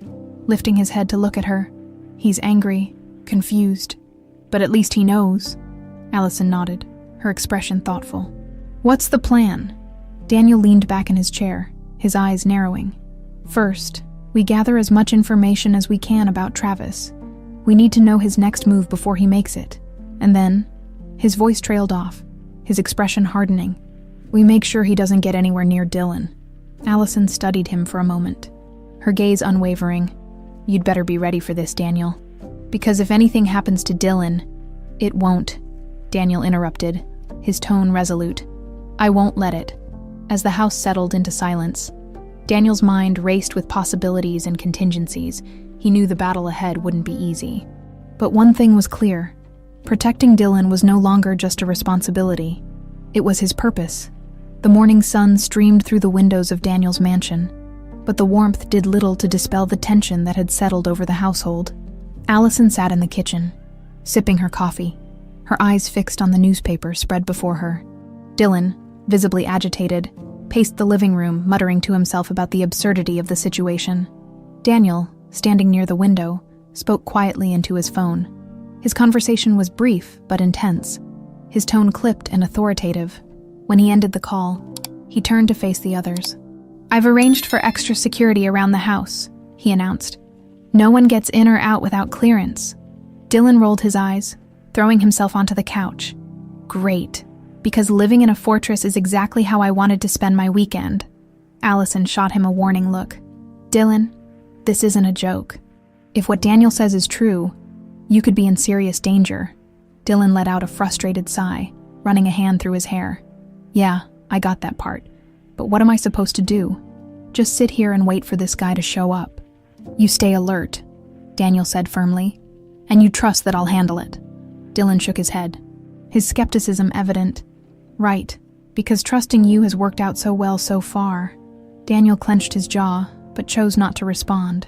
lifting his head to look at her. "He's angry, confused, but at least he knows." Allison nodded, her expression thoughtful. "What's the plan?" Daniel leaned back in his chair, his eyes narrowing. "First, we gather as much information as we can about Travis. We need to know his next move before he makes it. And then," his voice trailed off, his expression hardening, "we make sure he doesn't get anywhere near Dylan." Allison studied him for a moment, her gaze unwavering. "You'd better be ready for this, Daniel. Because if anything happens to Dylan—" "It won't," Daniel interrupted, his tone resolute. "I won't let it." As the house settled into silence, Daniel's mind raced with possibilities and contingencies. He knew the battle ahead wouldn't be easy. But one thing was clear. Protecting Dylan was no longer just a responsibility. It was his purpose. The morning sun streamed through the windows of Daniel's mansion, but the warmth did little to dispel the tension that had settled over the household. Allison sat in the kitchen, sipping her coffee, her eyes fixed on the newspaper spread before her. Dylan, visibly agitated, paced the living room, muttering to himself about the absurdity of the situation. Daniel, standing near the window, spoke quietly into his phone. His conversation was brief but intense, his tone clipped and authoritative. When he ended the call, he turned to face the others. "I've arranged for extra security around the house," he announced. "No one gets in or out without clearance." Dylan rolled his eyes, throwing himself onto the couch. "Great, because living in a fortress is exactly how I wanted to spend my weekend." Allison shot him a warning look. "Dylan, this isn't a joke. If what Daniel says is true, you could be in serious danger." Dylan let out a frustrated sigh, running a hand through his hair. "Yeah, I got that part. But what am I supposed to do? Just sit here and wait for this guy to show up?" "You stay alert," Daniel said firmly. "And you trust that I'll handle it." Dylan shook his head, his skepticism evident. "Right, because trusting you has worked out so well so far." Daniel clenched his jaw, but chose not to respond.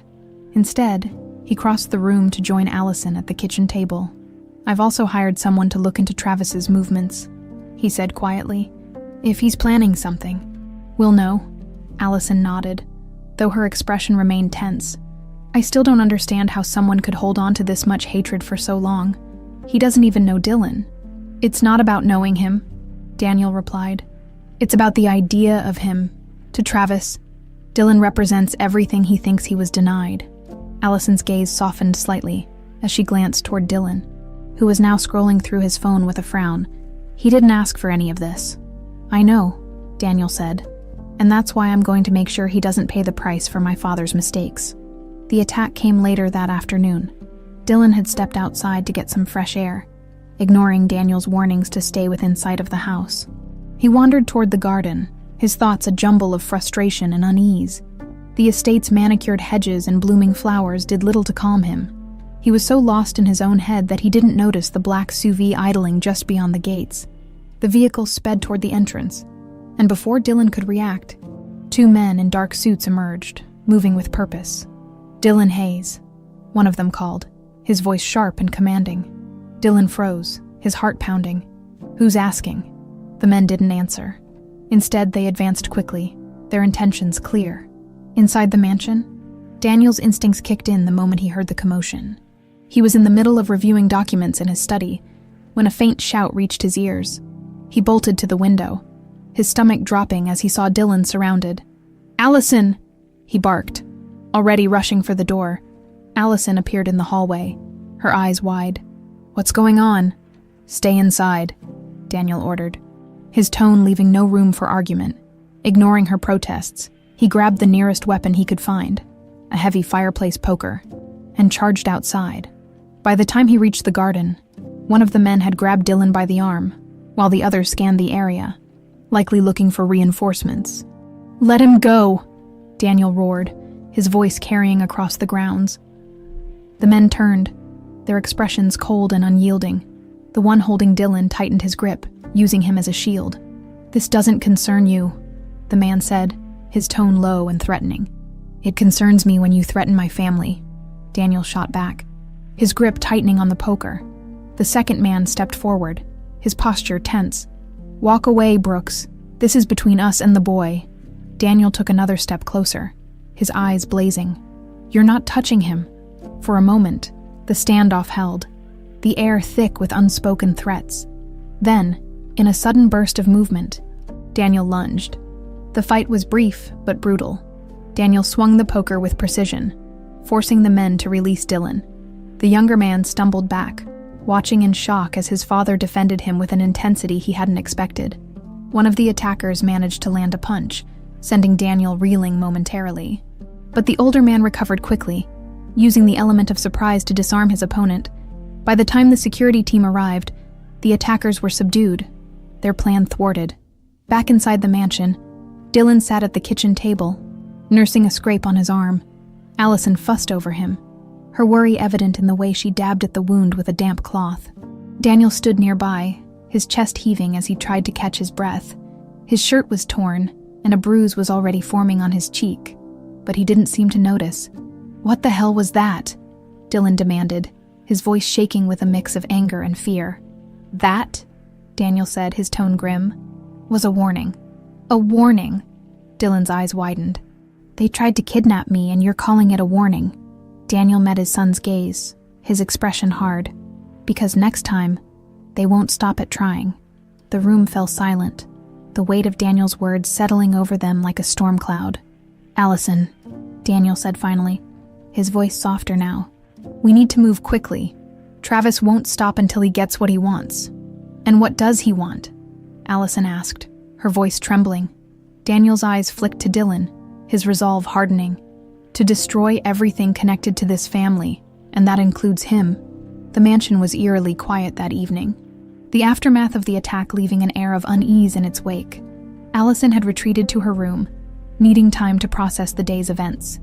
Instead, he crossed the room to join Allison at the kitchen table. "I've also hired someone to look into Travis's movements," he said quietly. "If he's planning something, we'll know." Allison nodded, though her expression remained tense. "I still don't understand how someone could hold on to this much hatred for so long. He doesn't even know Dylan." "It's not about knowing him," Daniel replied. "It's about the idea of him. To Travis, Dylan represents everything he thinks he was denied." Allison's gaze softened slightly as she glanced toward Dylan, who was now scrolling through his phone with a frown. "He didn't ask for any of this." "I know," Daniel said, "and that's why I'm going to make sure he doesn't pay the price for my father's mistakes." The attack came later that afternoon. Dylan had stepped outside to get some fresh air, ignoring Daniel's warnings to stay within sight of the house. He wandered toward the garden, his thoughts a jumble of frustration and unease. The estate's manicured hedges and blooming flowers did little to calm him. He was so lost in his own head that he didn't notice the black SUV idling just beyond the gates. The vehicle sped toward the entrance, and before Dylan could react, two men in dark suits emerged, moving with purpose. "Dylan Hayes," one of them called, his voice sharp and commanding. Dylan froze, his heart pounding. "Who's asking?" The men didn't answer. Instead, they advanced quickly, their intentions clear. Inside the mansion, Daniel's instincts kicked in the moment he heard the commotion. He was in the middle of reviewing documents in his study when a faint shout reached his ears. He bolted to the window, his stomach dropping as he saw Dylan surrounded. "Allison!" he barked, already rushing for the door. Allison appeared in the hallway, her eyes wide. "What's going on?" "Stay inside," Daniel ordered, his tone leaving no room for argument. Ignoring her protests, he grabbed the nearest weapon he could find, a heavy fireplace poker, and charged outside. By the time he reached the garden, one of the men had grabbed Dylan by the arm, while the other scanned the area, likely looking for reinforcements. "Let him go," Daniel roared, his voice carrying across the grounds. The men turned, their expressions cold and unyielding. The one holding Dylan tightened his grip, using him as a shield. "This doesn't concern you," the man said, his tone low and threatening. "It concerns me when you threaten my family," Daniel shot back, his grip tightening on the poker. The second man stepped forward, his posture tense. "Walk away, Brooks. This is between us and the boy." Daniel took another step closer, his eyes blazing. "You're not touching him." For a moment, the standoff held, the air thick with unspoken threats. Then, in a sudden burst of movement, Daniel lunged. The fight was brief but brutal. Daniel swung the poker with precision, forcing the men to release Dylan. The younger man stumbled back, watching in shock as his father defended him with an intensity he hadn't expected. One of the attackers managed to land a punch, sending Daniel reeling momentarily. But the older man recovered quickly, using the element of surprise to disarm his opponent. By the time the security team arrived, the attackers were subdued, their plan thwarted. Back inside the mansion, Dylan sat at the kitchen table, nursing a scrape on his arm. Allison fussed over him, her worry evident in the way she dabbed at the wound with a damp cloth. Daniel stood nearby, his chest heaving as he tried to catch his breath. His shirt was torn, and a bruise was already forming on his cheek, but he didn't seem to notice. "What the hell was that?" Dylan demanded, his voice shaking with a mix of anger and fear. "That?" Daniel said, his tone grim. was a warning. A warning! Dylan's eyes widened. They tried to kidnap me, and you're calling it a warning. Daniel met his son's gaze, his expression hard. Because next time, they won't stop at trying. The room fell silent, the weight of Daniel's words settling over them like a storm cloud. "Allison," Daniel said finally, his voice softer now. "We need to move quickly. Travis won't stop until he gets what he wants." "And what does he want?" Allison asked, her voice trembling. Daniel's eyes flicked to Dylan, his resolve hardening. To destroy everything connected to this family, and that includes him. The mansion was eerily quiet that evening, the aftermath of the attack leaving an air of unease in its wake. Allison had retreated to her room, needing time to process the day's events.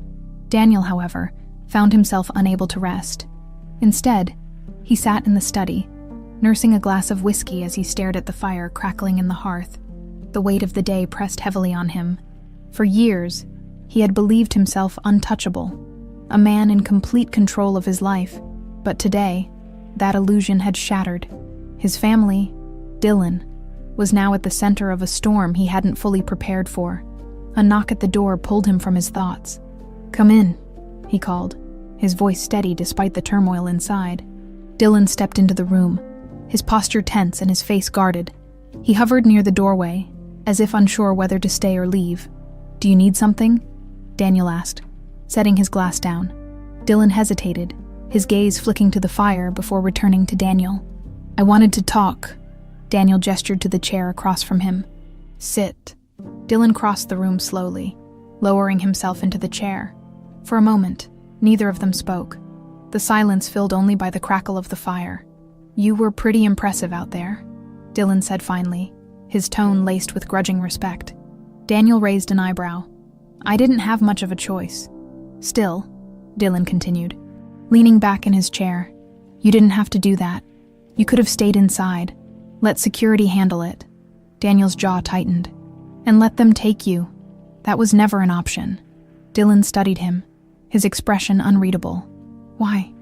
Daniel, however, found himself unable to rest. Instead, he sat in the study, nursing a glass of whiskey as he stared at the fire crackling in the hearth. The weight of the day pressed heavily on him. For years, he had believed himself untouchable, a man in complete control of his life. But today, that illusion had shattered. His family, Dylan, was now at the center of a storm he hadn't fully prepared for. A knock at the door pulled him from his thoughts. "Come in," he called, his voice steady despite the turmoil inside. Dylan stepped into the room, his posture tense and his face guarded. He hovered near the doorway, as if unsure whether to stay or leave. "Do you need something?" Daniel asked, setting his glass down. Dylan hesitated, his gaze flicking to the fire before returning to Daniel. "I wanted to talk." Daniel gestured to the chair across from him. "Sit." Dylan crossed the room slowly, lowering himself into the chair. For a moment, neither of them spoke, the silence filled only by the crackle of the fire. "You were pretty impressive out there," Dylan said finally, his tone laced with grudging respect. Daniel raised an eyebrow. "I didn't have much of a choice." "Still," Dylan continued, leaning back in his chair, "you didn't have to do that. You could have stayed inside. Let security handle it." Daniel's jaw tightened. "And let them take you. That was never an option." Dylan studied him, his expression unreadable. "Why?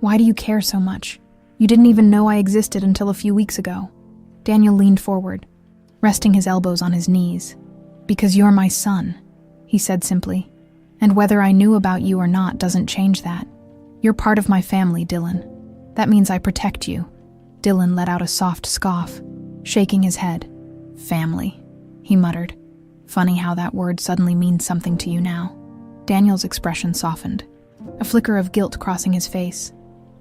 Why do you care so much? You didn't even know I existed until a few weeks ago." Daniel leaned forward, resting his elbows on his knees. "Because you're my son," he said simply. "And whether I knew about you or not doesn't change that. You're part of my family, Dylan. That means I protect you." Dylan let out a soft scoff, shaking his head. "Family," he muttered. "Funny how that word suddenly means something to you now." Daniel's expression softened, a flicker of guilt crossing his face.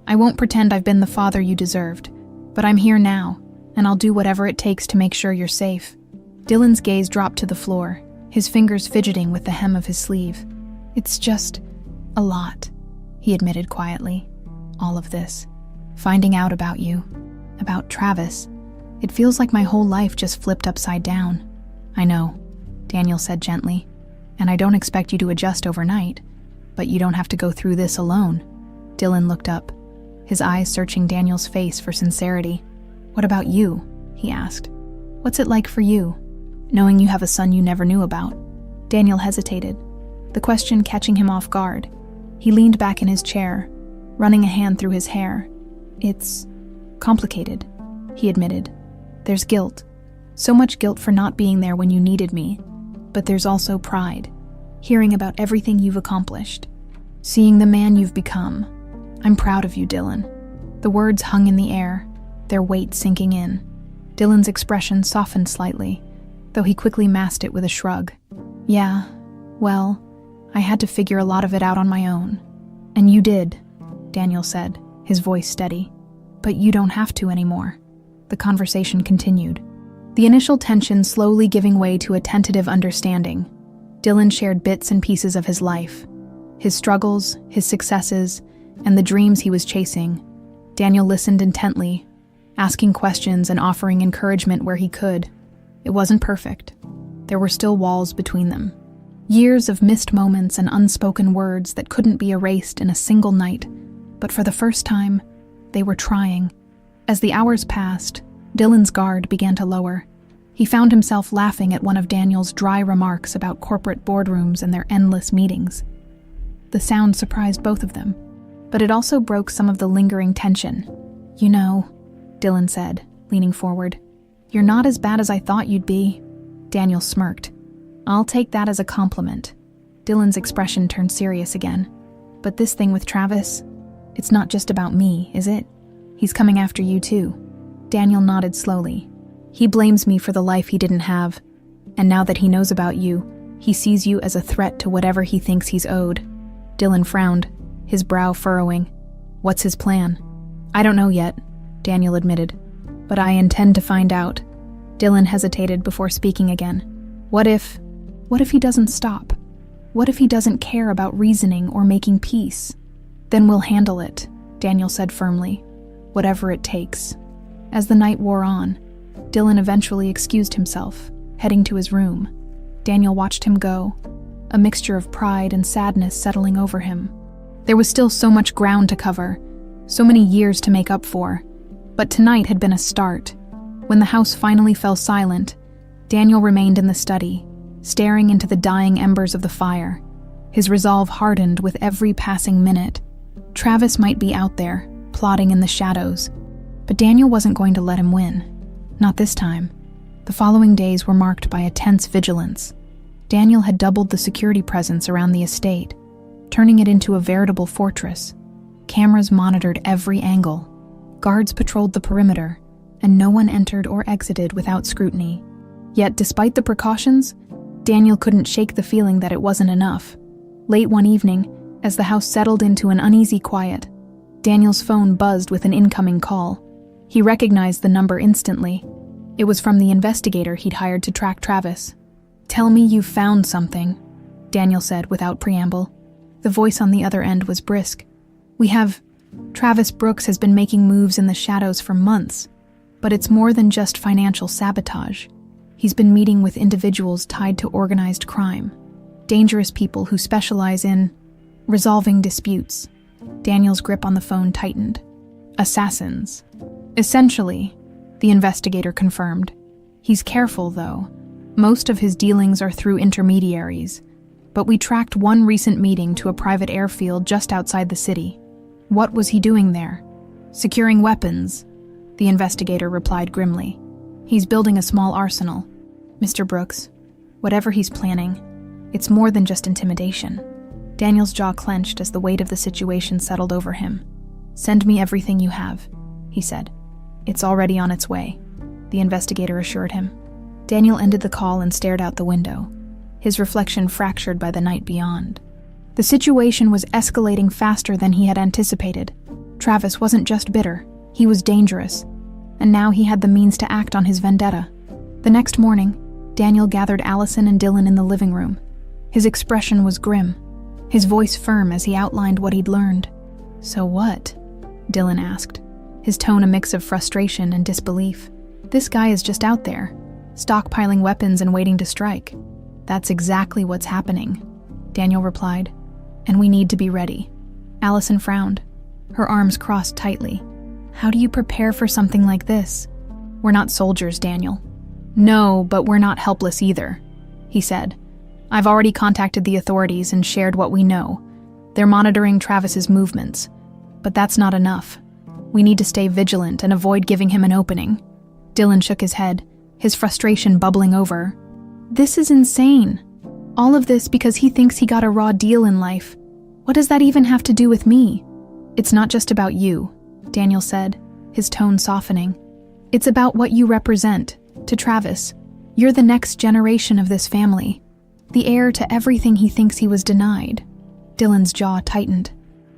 "I won't pretend I've been the father you deserved, but I'm here now, and I'll do whatever it takes to make sure you're safe." Dylan's gaze dropped to the floor, his fingers fidgeting with the hem of his sleeve. "It's just a lot," he admitted quietly. "All of this. Finding out about you, about Travis. It feels like my whole life just flipped upside down." "I know," Daniel said gently, "and I don't expect you to adjust overnight, but you don't have to go through this alone." Dylan looked up, his eyes searching Daniel's face for sincerity. "What about you?" he asked. "What's it like for you, knowing you have a son you never knew about?" Daniel hesitated, the question catching him off guard. He leaned back in his chair, running a hand through his hair. "It's complicated," he admitted. "There's guilt. So much guilt for not being there when you needed me. But there's also pride, hearing about everything you've accomplished, seeing the man you've become. I'm proud of you, Dylan." The words hung in the air, their weight sinking in. Dylan's expression softened slightly, though he quickly masked it with a shrug. "Yeah, well, I had to figure a lot of it out on my own." "And you did," Daniel said, his voice steady. "But you don't have to anymore." The conversation continued, the initial tension slowly giving way to a tentative understanding. Dylan shared bits and pieces of his life, his struggles, his successes, and the dreams he was chasing. Daniel listened intently, asking questions and offering encouragement where he could. It wasn't perfect. There were still walls between them. Years of missed moments and unspoken words that couldn't be erased in a single night. But for the first time, they were trying. As the hours passed, Dylan's guard began to lower. He found himself laughing at one of Daniel's dry remarks about corporate boardrooms and their endless meetings. The sound surprised both of them, but it also broke some of the lingering tension. "You know," Dylan said, leaning forward, "you're not as bad as I thought you'd be." Daniel smirked. I'll take that as a compliment. Dylan's expression turned serious again. But this thing with Travis, it's not just about me, is it? He's coming after you too. Daniel nodded slowly. He blames me for the life he didn't have. And now that he knows about you, he sees you as a threat to whatever he thinks he's owed. Dylan frowned, his brow furrowing. What's his plan? I don't know yet, Daniel admitted. But I intend to find out. Dylan hesitated before speaking again. What if he doesn't stop? What if he doesn't care about reasoning or making peace? Then we'll handle it, Daniel said firmly. Whatever it takes. As the night wore on, Dylan eventually excused himself, heading to his room. Daniel watched him go, a mixture of pride and sadness settling over him. There was still so much ground to cover, so many years to make up for. But tonight had been a start. When the house finally fell silent, Daniel remained in the study, staring into the dying embers of the fire. His resolve hardened with every passing minute. Travis might be out there, plotting in the shadows, but Daniel wasn't going to let him win. Not this time. The following days were marked by a tense vigilance. Daniel had doubled the security presence around the estate, turning it into a veritable fortress. Cameras monitored every angle. Guards patrolled the perimeter, and no one entered or exited without scrutiny. Yet, despite the precautions, Daniel couldn't shake the feeling that it wasn't enough. Late one evening, as the house settled into an uneasy quiet, Daniel's phone buzzed with an incoming call. He recognized the number instantly. It was from the investigator he'd hired to track Travis. "Tell me you found something," Daniel said without preamble. The voice on the other end was brisk. Travis Brooks has been making moves in the shadows for months, but it's more than just financial sabotage. He's been meeting with individuals tied to organized crime, dangerous people who specialize in resolving disputes. Daniel's grip on the phone tightened. Assassins. Essentially, the investigator confirmed. He's careful, though. Most of his dealings are through intermediaries, but we tracked one recent meeting to a private airfield just outside the city. What was he doing there? Securing weapons, the investigator replied grimly. He's building a small arsenal. Mr. Brooks, whatever he's planning, it's more than just intimidation. Daniel's jaw clenched as the weight of the situation settled over him. Send me everything you have, he said. It's already on its way, the investigator assured him. Daniel ended the call and stared out the window, his reflection fractured by the night beyond. The situation was escalating faster than he had anticipated. Travis wasn't just bitter, he was dangerous, and now he had the means to act on his vendetta. The next morning, Daniel gathered Allison and Dylan in the living room. His expression was grim, his voice firm as he outlined what he'd learned. "So what?" Dylan asked, his tone a mix of frustration and disbelief. "This guy is just out there, stockpiling weapons and waiting to strike." "That's exactly what's happening," Daniel replied, "and we need to be ready." Allison frowned, her arms crossed tightly. "How do you prepare for something like this?" "We're not soldiers, Daniel." "No, but we're not helpless either," he said. "I've already contacted the authorities and shared what we know. They're monitoring Travis's movements. But that's not enough. We need to stay vigilant and avoid giving him an opening." Dylan shook his head, his frustration bubbling over. "This is insane. All of this because he thinks he got a raw deal in life. What does that even have to do with me?" "It's not just about you," Daniel said, his tone softening. "It's about what you represent to Travis. You're the next generation of this family, the heir to everything he thinks he was denied." Dylan's jaw tightened,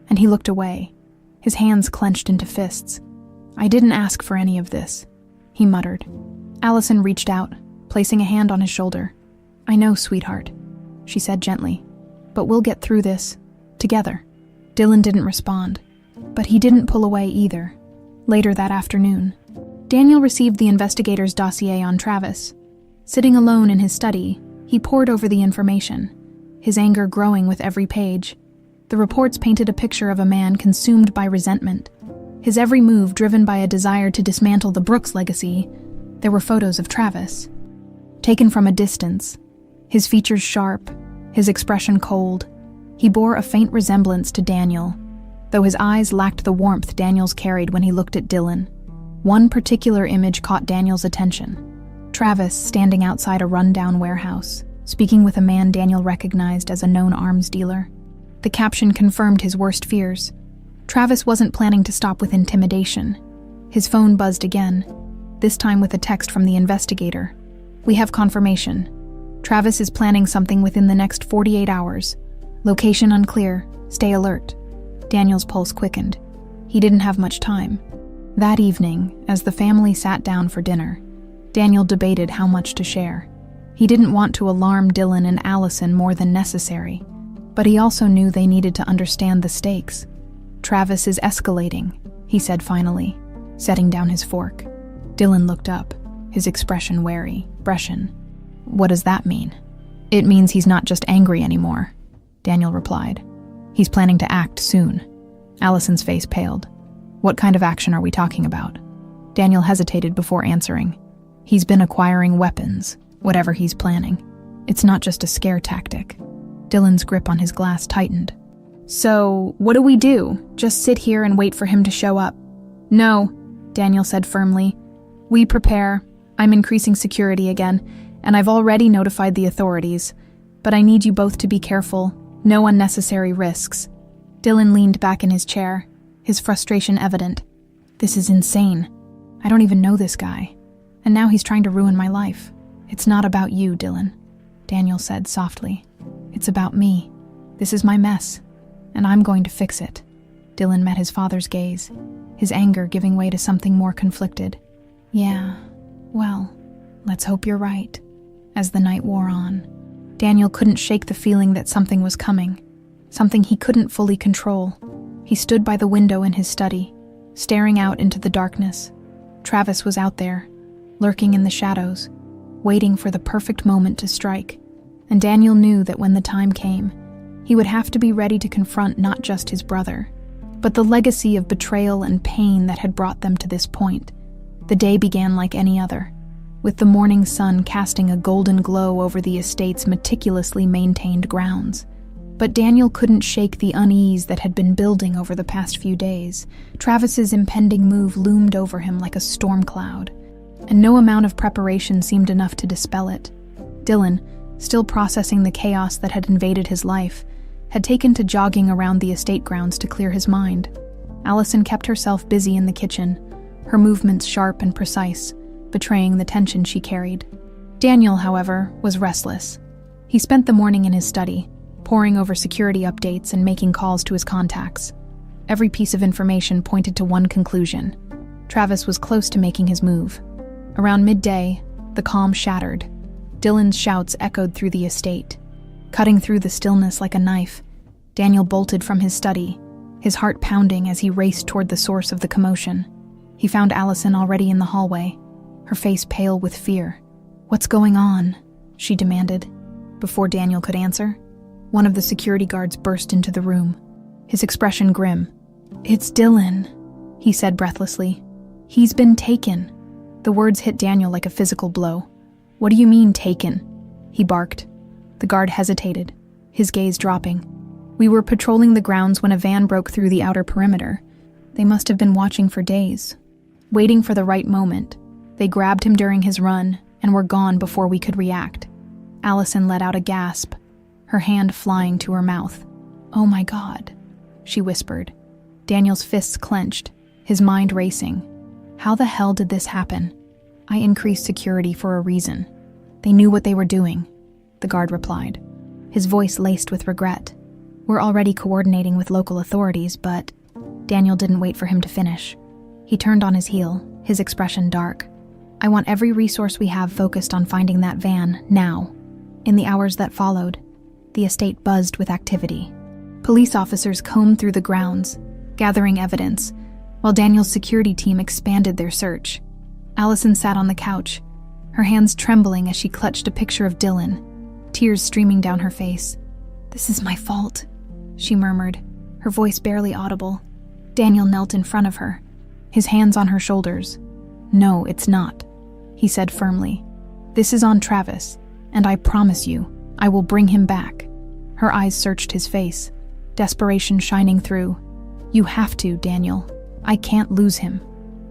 and he looked away, his hands clenched into fists. "I didn't ask for any of this," he muttered. Allison reached out, placing a hand on his shoulder. "I know, sweetheart," she said gently, "but we'll get through this, together." Dylan didn't respond, but he didn't pull away either. Later that afternoon, Daniel received the investigator's dossier on Travis. Sitting alone in his study, he pored over the information, his anger growing with every page. The reports painted a picture of a man consumed by resentment, his every move driven by a desire to dismantle the Brooks legacy. There were photos of Travis, taken from a distance, his features sharp, his expression cold. He bore a faint resemblance to Daniel, though his eyes lacked the warmth Daniel's carried when he looked at Dylan. One particular image caught Daniel's attention. Travis, standing outside a rundown warehouse, speaking with a man Daniel recognized as a known arms dealer. The caption confirmed his worst fears. Travis wasn't planning to stop with intimidation. His phone buzzed again, this time with a text from the investigator. "We have confirmation. Travis is planning something within the next 48 hours. Location unclear. Stay alert." Daniel's pulse quickened. He didn't have much time. That evening, as the family sat down for dinner, Daniel debated how much to share. He didn't want to alarm Dylan and Allison more than necessary, but he also knew they needed to understand the stakes. "Travis is escalating," he said finally, setting down his fork. Dylan looked up, his expression wary. "What does that mean?" "It means he's not just angry anymore," Daniel replied. "He's planning to act soon." Allison's face paled. "What kind of action are we talking about?" Daniel hesitated before answering. "He's been acquiring weapons, whatever he's planning. It's not just a scare tactic." Dylan's grip on his glass tightened. "So, what do we do? Just sit here and wait for him to show up?" "No," Daniel said firmly. "We prepare. I'm increasing security again, and I've already notified the authorities. But I need you both to be careful. No unnecessary risks." Dylan leaned back in his chair, his frustration evident. "This is insane. I don't even know this guy. And now he's trying to ruin my life." "It's not about you, Dylan," Daniel said softly. "It's about me. This is my mess, and I'm going to fix it." Dylan met his father's gaze, his anger giving way to something more conflicted. "Yeah, well, let's hope you're right." As the night wore on, Daniel couldn't shake the feeling that something was coming, something he couldn't fully control. He stood by the window in his study, staring out into the darkness. Travis was out there, lurking in the shadows, waiting for the perfect moment to strike. And Daniel knew that when the time came, he would have to be ready to confront not just his brother, but the legacy of betrayal and pain that had brought them to this point. The day began like any other, with the morning sun casting a golden glow over the estate's meticulously maintained grounds. But Daniel couldn't shake the unease that had been building over the past few days. Travis's impending move loomed over him like a storm cloud, and no amount of preparation seemed enough to dispel it. Dylan, still processing the chaos that had invaded his life, had taken to jogging around the estate grounds to clear his mind. Allison kept herself busy in the kitchen, her movements sharp and precise, betraying the tension she carried. Daniel, however, was restless. He spent the morning in his study, poring over security updates and making calls to his contacts. Every piece of information pointed to one conclusion: Travis was close to making his move. Around midday, the calm shattered. Dylan's shouts echoed through the estate. Cutting through the stillness like a knife, Daniel bolted from his study, his heart pounding as he raced toward the source of the commotion. He found Allison already in the hallway, her face pale with fear. "What's going on?" she demanded. Before Daniel could answer, one of the security guards burst into the room, his expression grim. "It's Dylan," he said breathlessly. "He's been taken." The words hit Daniel like a physical blow. "What do you mean, taken?" he barked. The guard hesitated, his gaze dropping. "We were patrolling the grounds when a van broke through the outer perimeter. They must have been watching for days, waiting for the right moment. They grabbed him during his run and were gone before we could react." Allison let out a gasp, her hand flying to her mouth. "Oh my God," she whispered. Daniel's fists clenched, his mind racing. How the hell did this happen? "I increased security for a reason. They knew what they were doing," the guard replied, his voice laced with regret. "We're already coordinating with local authorities, but..." Daniel didn't wait for him to finish. He turned on his heel, his expression dark. "I want every resource we have focused on finding that van, now." In the hours that followed, the estate buzzed with activity. Police officers combed through the grounds, gathering evidence, while Daniel's security team expanded their search. Allison sat on the couch, her hands trembling as she clutched a picture of Dylan, tears streaming down her face. "This is my fault," she murmured, her voice barely audible. Daniel knelt in front of her, his hands on her shoulders. "No, it's not," he said firmly. "This is on Travis, and I promise you, I will bring him back." Her eyes searched his face, desperation shining through. "You have to, Daniel. I can't lose him."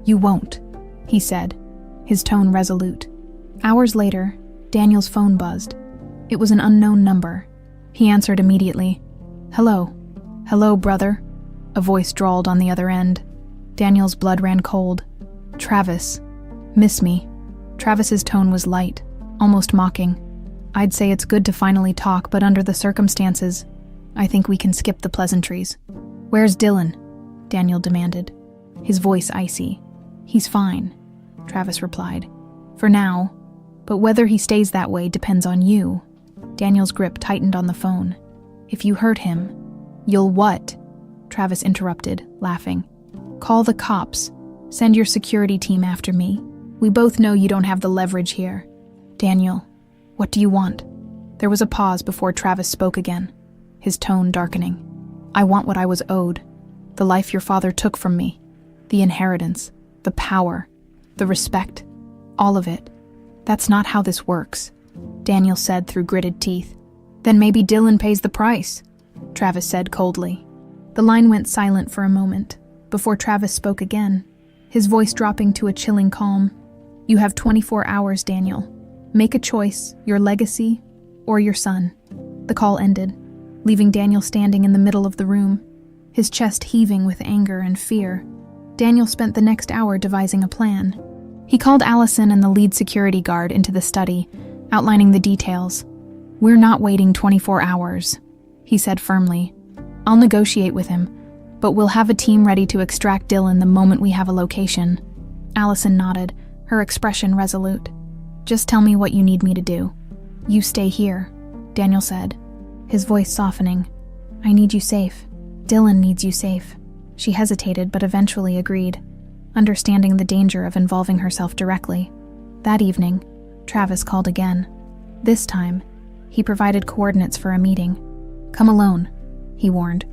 "You won't," he said, his tone resolute. Hours later, Daniel's phone buzzed. It was an unknown number. He answered immediately. "Hello. Hello, brother," a voice drawled on the other end. Daniel's blood ran cold. "Travis. Miss me." Travis's tone was light, almost mocking. "I'd say it's good to finally talk, but under the circumstances, I think we can skip the pleasantries." "Where's Dylan?" Daniel demanded, his voice icy. "He's fine," Travis replied. "For now, but whether he stays that way depends on you." Daniel's grip tightened on the phone. "If you hurt him, you'll what?" Travis interrupted, laughing. "Call the cops. Send your security team after me. We both know you don't have the leverage here." "Daniel, what do you want?" There was a pause before Travis spoke again, his tone darkening. "I want what I was owed. The life your father took from me. The inheritance. The power. The respect. All of it. That's not how this works," Daniel said through gritted teeth. "Then maybe Dylan pays the price," Travis said coldly. The line went silent for a moment, before Travis spoke again, his voice dropping to a chilling calm. "You have 24 hours, Daniel. Make a choice, your legacy or your son." The call ended, leaving Daniel standing in the middle of the room, his chest heaving with anger and fear. Daniel spent the next hour devising a plan. He called Allison and the lead security guard into the study, outlining the details. "We're not waiting 24 hours, he said firmly. "I'll negotiate with him, but we'll have a team ready to extract Dylan the moment we have a location." Allison nodded, her expression resolute. "Just tell me what you need me to do." "You stay here," Daniel said, his voice softening. "I need you safe. Dylan needs you safe." She hesitated but eventually agreed, understanding the danger of involving herself directly. That evening, Travis called again. This time, he provided coordinates for a meeting. "Come alone," he warned.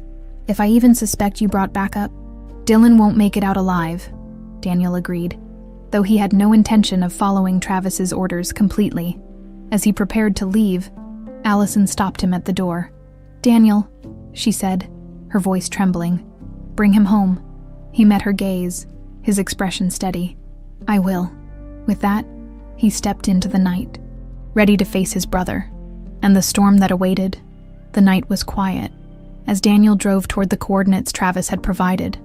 "If I even suspect you brought backup, Dylan won't make it out alive," Daniel agreed, though he had no intention of following Travis's orders completely. As he prepared to leave, Allison stopped him at the door. "Daniel," she said, her voice trembling. "Bring him home." He met her gaze, his expression steady. "I will." With that, he stepped into the night, ready to face his brother. And the storm that awaited, the night was quiet. As Daniel drove toward the coordinates Travis had provided,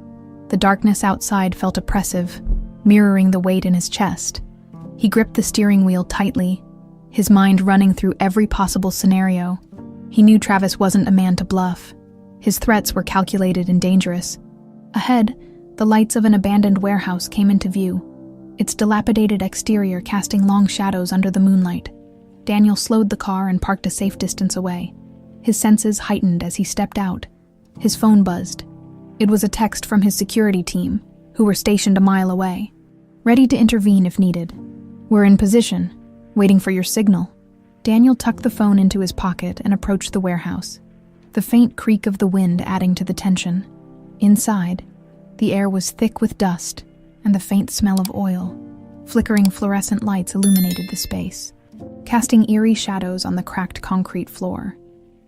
the darkness outside felt oppressive, mirroring the weight in his chest. He gripped the steering wheel tightly, his mind running through every possible scenario. He knew Travis wasn't a man to bluff. His threats were calculated and dangerous. Ahead, the lights of an abandoned warehouse came into view, its dilapidated exterior casting long shadows under the moonlight. Daniel slowed the car and parked a safe distance away. His senses heightened as he stepped out. His phone buzzed. It was a text from his security team, who were stationed a mile away, ready to intervene if needed. "We're in position, waiting for your signal." Daniel tucked the phone into his pocket and approached the warehouse, the faint creak of the wind adding to the tension. Inside, the air was thick with dust and the faint smell of oil. Flickering fluorescent lights illuminated the space, casting eerie shadows on the cracked concrete floor.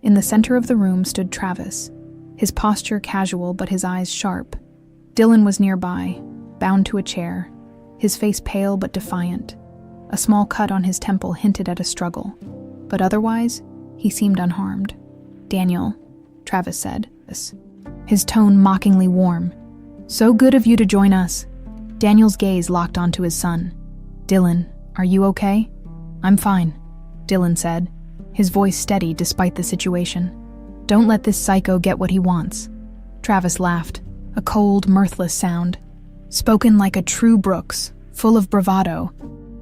In the center of the room stood Travis, his posture casual but his eyes sharp. Dylan was nearby, bound to a chair, his face pale but defiant. A small cut on his temple hinted at a struggle, but otherwise, he seemed unharmed. "Daniel," Travis said, his tone mockingly warm. "So good of you to join us." Daniel's gaze locked onto his son. "Dylan, are you okay?" "I'm fine," Dylan said, his voice steady despite the situation. "Don't let this psycho get what he wants." Travis laughed, a cold, mirthless sound, spoken like a true Brooks, full of bravado,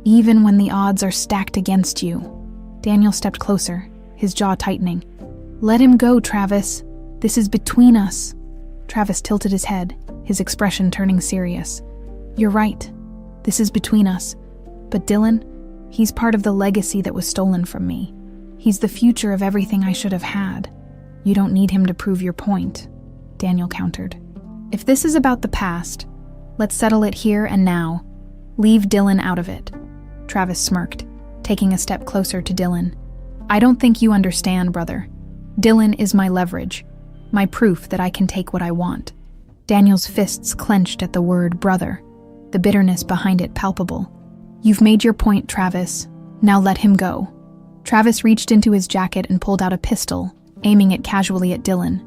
"even when the odds are stacked against you." Daniel stepped closer, his jaw tightening. "Let him go, Travis. This is between us." Travis tilted his head, his expression turning serious. "You're right. This is between us. But Dylan, he's part of the legacy that was stolen from me. He's the future of everything I should have had. You don't need him to prove your point," Daniel countered. "If this is about the past, let's settle it here and now. Leave Dylan out of it." Travis smirked, taking a step closer to Dylan. "I don't think you understand, brother. Dylan is my leverage, my proof that I can take what I want." Daniel's fists clenched at the word brother, the bitterness behind it palpable. "You've made your point, Travis. Now let him go." Travis reached into his jacket and pulled out a pistol, aiming it casually at Dylan.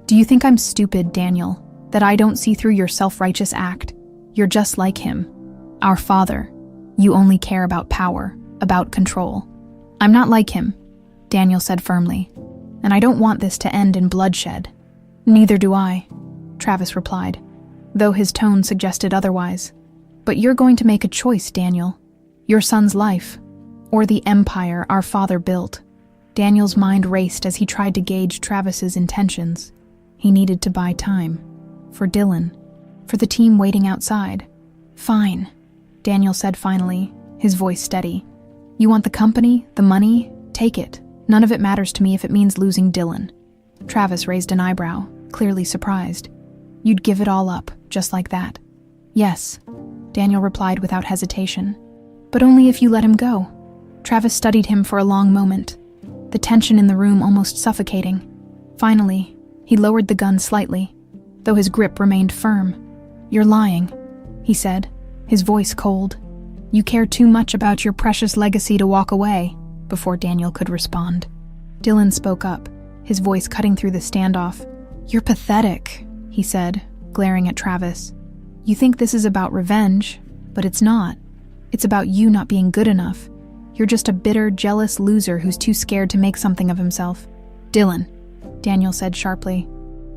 "Do you think I'm stupid, Daniel? That I don't see through your self-righteous act? You're just like him. Our father. You only care about power, about control." "I'm not like him," Daniel said firmly. "And I don't want this to end in bloodshed." "Neither do I," Travis replied, though his tone suggested otherwise. "But you're going to make a choice, Daniel. Your son's life, or the empire our father built." Daniel's mind raced as he tried to gauge Travis's intentions. He needed to buy time. For Dylan. For the team waiting outside. "Fine," Daniel said finally, his voice steady. "You want the company, the money? Take it. None of it matters to me if it means losing Dylan." Travis raised an eyebrow, clearly surprised. "You'd give it all up, just like that?" "Yes," Daniel replied without hesitation. "But only if you let him go." Travis studied him for a long moment, the tension in the room almost suffocating. Finally, he lowered the gun slightly, though his grip remained firm. "You're lying," he said, his voice cold. "You care too much about your precious legacy to walk away," before Daniel could respond. Dylan spoke up, his voice cutting through the standoff. "You're pathetic," he said, glaring at Travis. "You think this is about revenge, but it's not. It's about you not being good enough. You're just a bitter, jealous loser who's too scared to make something of himself." "Dylan," Daniel said sharply,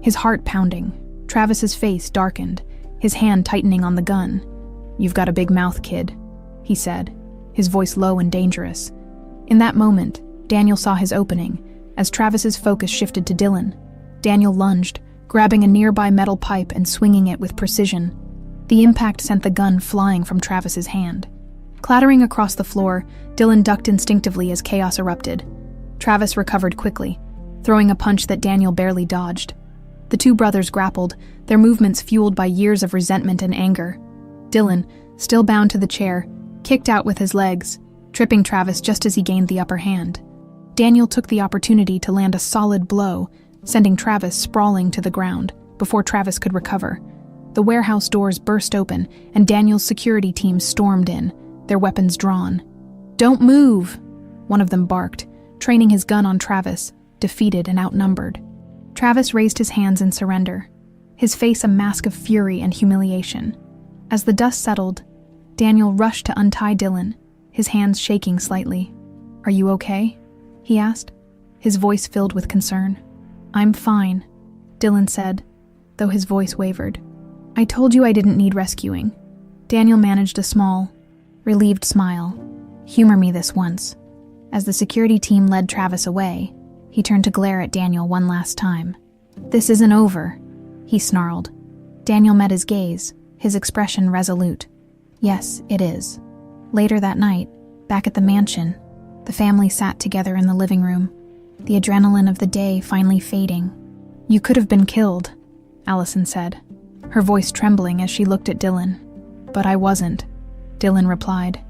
his heart pounding. Travis's face darkened, his hand tightening on the gun. "You've got a big mouth, kid," he said, his voice low and dangerous. In that moment, Daniel saw his opening, as Travis's focus shifted to Dylan. Daniel lunged, grabbing a nearby metal pipe and swinging it with precision. The impact sent the gun flying from Travis's hand. Clattering across the floor, Dylan ducked instinctively as chaos erupted. Travis recovered quickly, throwing a punch that Daniel barely dodged. The two brothers grappled, their movements fueled by years of resentment and anger. Dylan, still bound to the chair, kicked out with his legs, tripping Travis just as he gained the upper hand. Daniel took the opportunity to land a solid blow, sending Travis sprawling to the ground before Travis could recover. The warehouse doors burst open, and Daniel's security team stormed in, their weapons drawn. "Don't move!" one of them barked, training his gun on Travis, defeated and outnumbered. Travis raised his hands in surrender, his face a mask of fury and humiliation. As the dust settled, Daniel rushed to untie Dylan, his hands shaking slightly. "Are you okay?" he asked, his voice filled with concern. "I'm fine," Dylan said, though his voice wavered. "I told you I didn't need rescuing." Daniel managed a small, relieved smile. "Humor me this once." As the security team led Travis away, he turned to glare at Daniel one last time. "This isn't over," he snarled. Daniel met his gaze, his expression resolute. "Yes, it is." Later that night, back at the mansion, the family sat together in the living room, the adrenaline of the day finally fading. "You could have been killed," Allison said, her voice trembling as she looked at Dylan. "But I wasn't," Dylan replied,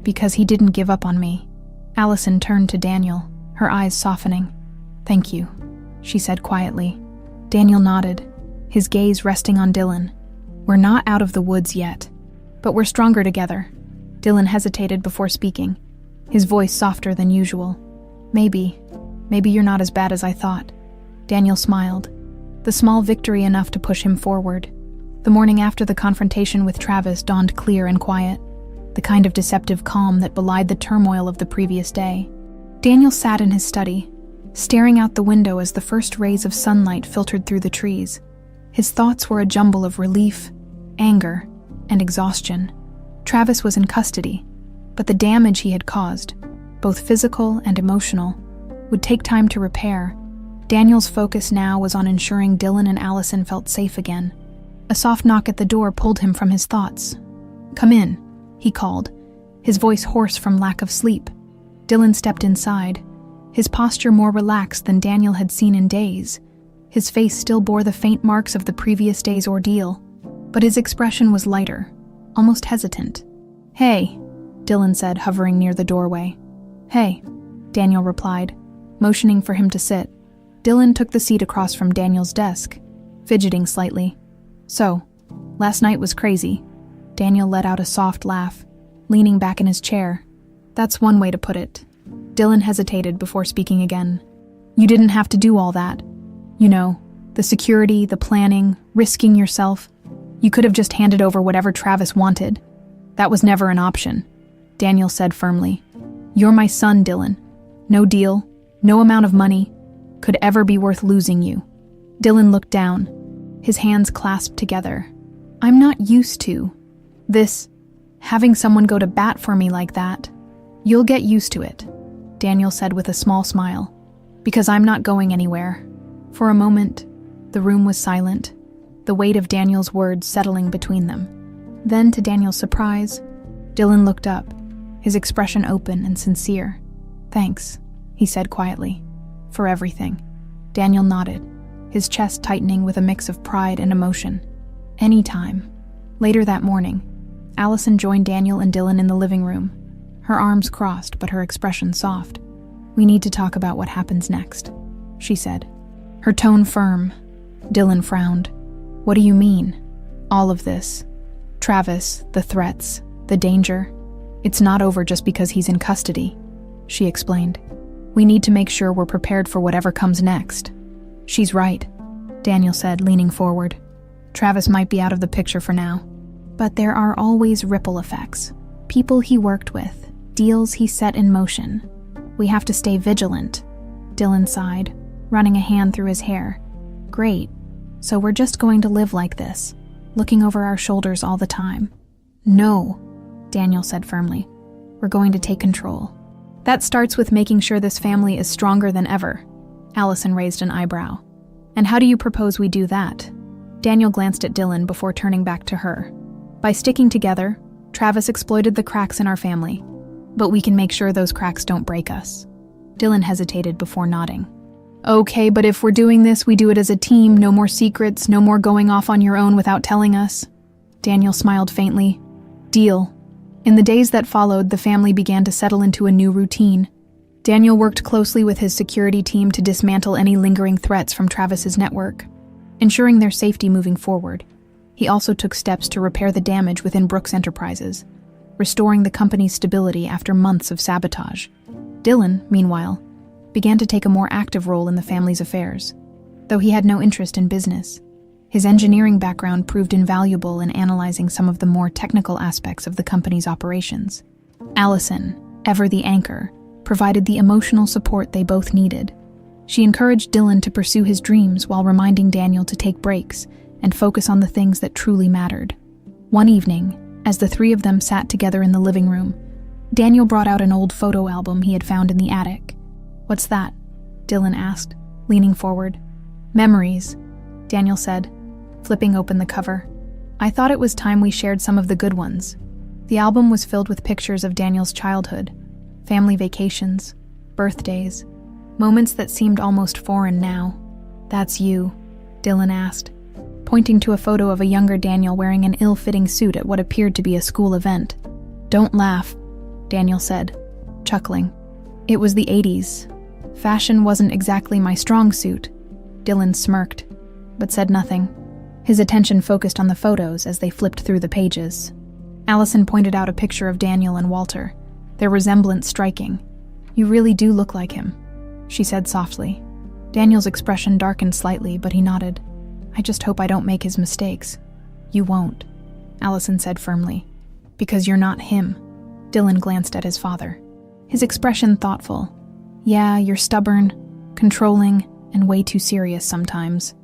"because he didn't give up on me." Allison turned to Daniel, her eyes softening. "Thank you," she said quietly. Daniel nodded, his gaze resting on Dylan. "We're not out of the woods yet, but we're stronger together." Dylan hesitated before speaking, his voice softer than usual. Maybe you're not as bad as I thought." Daniel smiled, the small victory enough to push him forward. The morning after the confrontation with Travis dawned clear and quiet, the kind of deceptive calm that belied the turmoil of the previous day. Daniel sat in his study, staring out the window as the first rays of sunlight filtered through the trees. His thoughts were a jumble of relief, anger, and exhaustion. Travis was in custody, but the damage he had caused, both physical and emotional, would take time to repair. Daniel's focus now was on ensuring Dylan and Allison felt safe again. A soft knock at the door pulled him from his thoughts. "Come in," he called, his voice hoarse from lack of sleep. Dylan stepped inside, his posture more relaxed than Daniel had seen in days. His face still bore the faint marks of the previous day's ordeal, but his expression was lighter, almost hesitant. "Hey," Dylan said, hovering near the doorway. "Hey," Daniel replied, motioning for him to sit. Dylan took the seat across from Daniel's desk, fidgeting slightly. "So, last night was crazy." Daniel let out a soft laugh, leaning back in his chair. That's one way to put it. Dylan hesitated before speaking again. You didn't have to do all that. You know, the security, the planning, risking yourself. You could have just handed over whatever Travis wanted. That was never an option, Daniel said firmly. You're my son, Dylan. No deal, no amount of money could ever be worth losing you. Dylan looked down, his hands clasped together. I'm not used to this, having someone go to bat for me like that. You'll get used to it, Daniel said with a small smile, because I'm not going anywhere. For a moment, the room was silent, the weight of Daniel's words settling between them. Then, to Daniel's surprise, Dylan looked up, his expression open and sincere. Thanks, he said quietly, for everything. Daniel nodded, his chest tightening with a mix of pride and emotion. Anytime. Later that morning, Allison joined Daniel and Dylan in the living room, her arms crossed but her expression soft. We need to talk about what happens next, she said, her tone firm. Dylan frowned. What do you mean? All of this. Travis, the threats, the danger. It's not over just because he's in custody, she explained. We need to make sure we're prepared for whatever comes next. She's right, Daniel said, leaning forward. Travis might be out of the picture for now, but there are always ripple effects. People he worked with, deals he set in motion. We have to stay vigilant, Dylan sighed, running a hand through his hair. Great. So we're just going to live like this, looking over our shoulders all the time. No, Daniel said firmly. We're going to take control. That starts with making sure this family is stronger than ever. Allison raised an eyebrow. And how do you propose we do that? Daniel glanced at Dylan before turning back to her. By sticking together, Travis exploited the cracks in our family. But we can make sure those cracks don't break us. Dylan hesitated before nodding. Okay, but if we're doing this, we do it as a team. No more secrets, no more going off on your own without telling us. Daniel smiled faintly. Deal. In the days that followed, the family began to settle into a new routine. Daniel worked closely with his security team to dismantle any lingering threats from Travis's network, ensuring their safety moving forward. He also took steps to repair the damage within Brooks Enterprises, restoring the company's stability after months of sabotage. Dylan, meanwhile, began to take a more active role in the family's affairs. Though he had no interest in business, his engineering background proved invaluable in analyzing some of the more technical aspects of the company's operations. Allison, ever the anchor, provided the emotional support they both needed. She encouraged Dylan to pursue his dreams while reminding Daniel to take breaks and focus on the things that truly mattered. One evening, as the three of them sat together in the living room, Daniel brought out an old photo album he had found in the attic. What's that? Dylan asked, leaning forward. Memories, Daniel said, flipping open the cover. I thought it was time we shared some of the good ones. The album was filled with pictures of Daniel's childhood, family vacations, birthdays, moments that seemed almost foreign now. That's you, Dylan asked, pointing to a photo of a younger Daniel wearing an ill-fitting suit at what appeared to be a school event. Don't laugh, Daniel said, chuckling. It was the 80s. Fashion wasn't exactly my strong suit. Dylan smirked, but said nothing. His attention focused on the photos as they flipped through the pages. Allison pointed out a picture of Daniel and Walter, their resemblance striking. You really do look like him, she said softly. Daniel's expression darkened slightly, but he nodded. I just hope I don't make his mistakes. You won't, Allison said firmly. Because you're not him. Dylan glanced at his father, his expression thoughtful. Yeah, you're stubborn, controlling, and way too serious sometimes.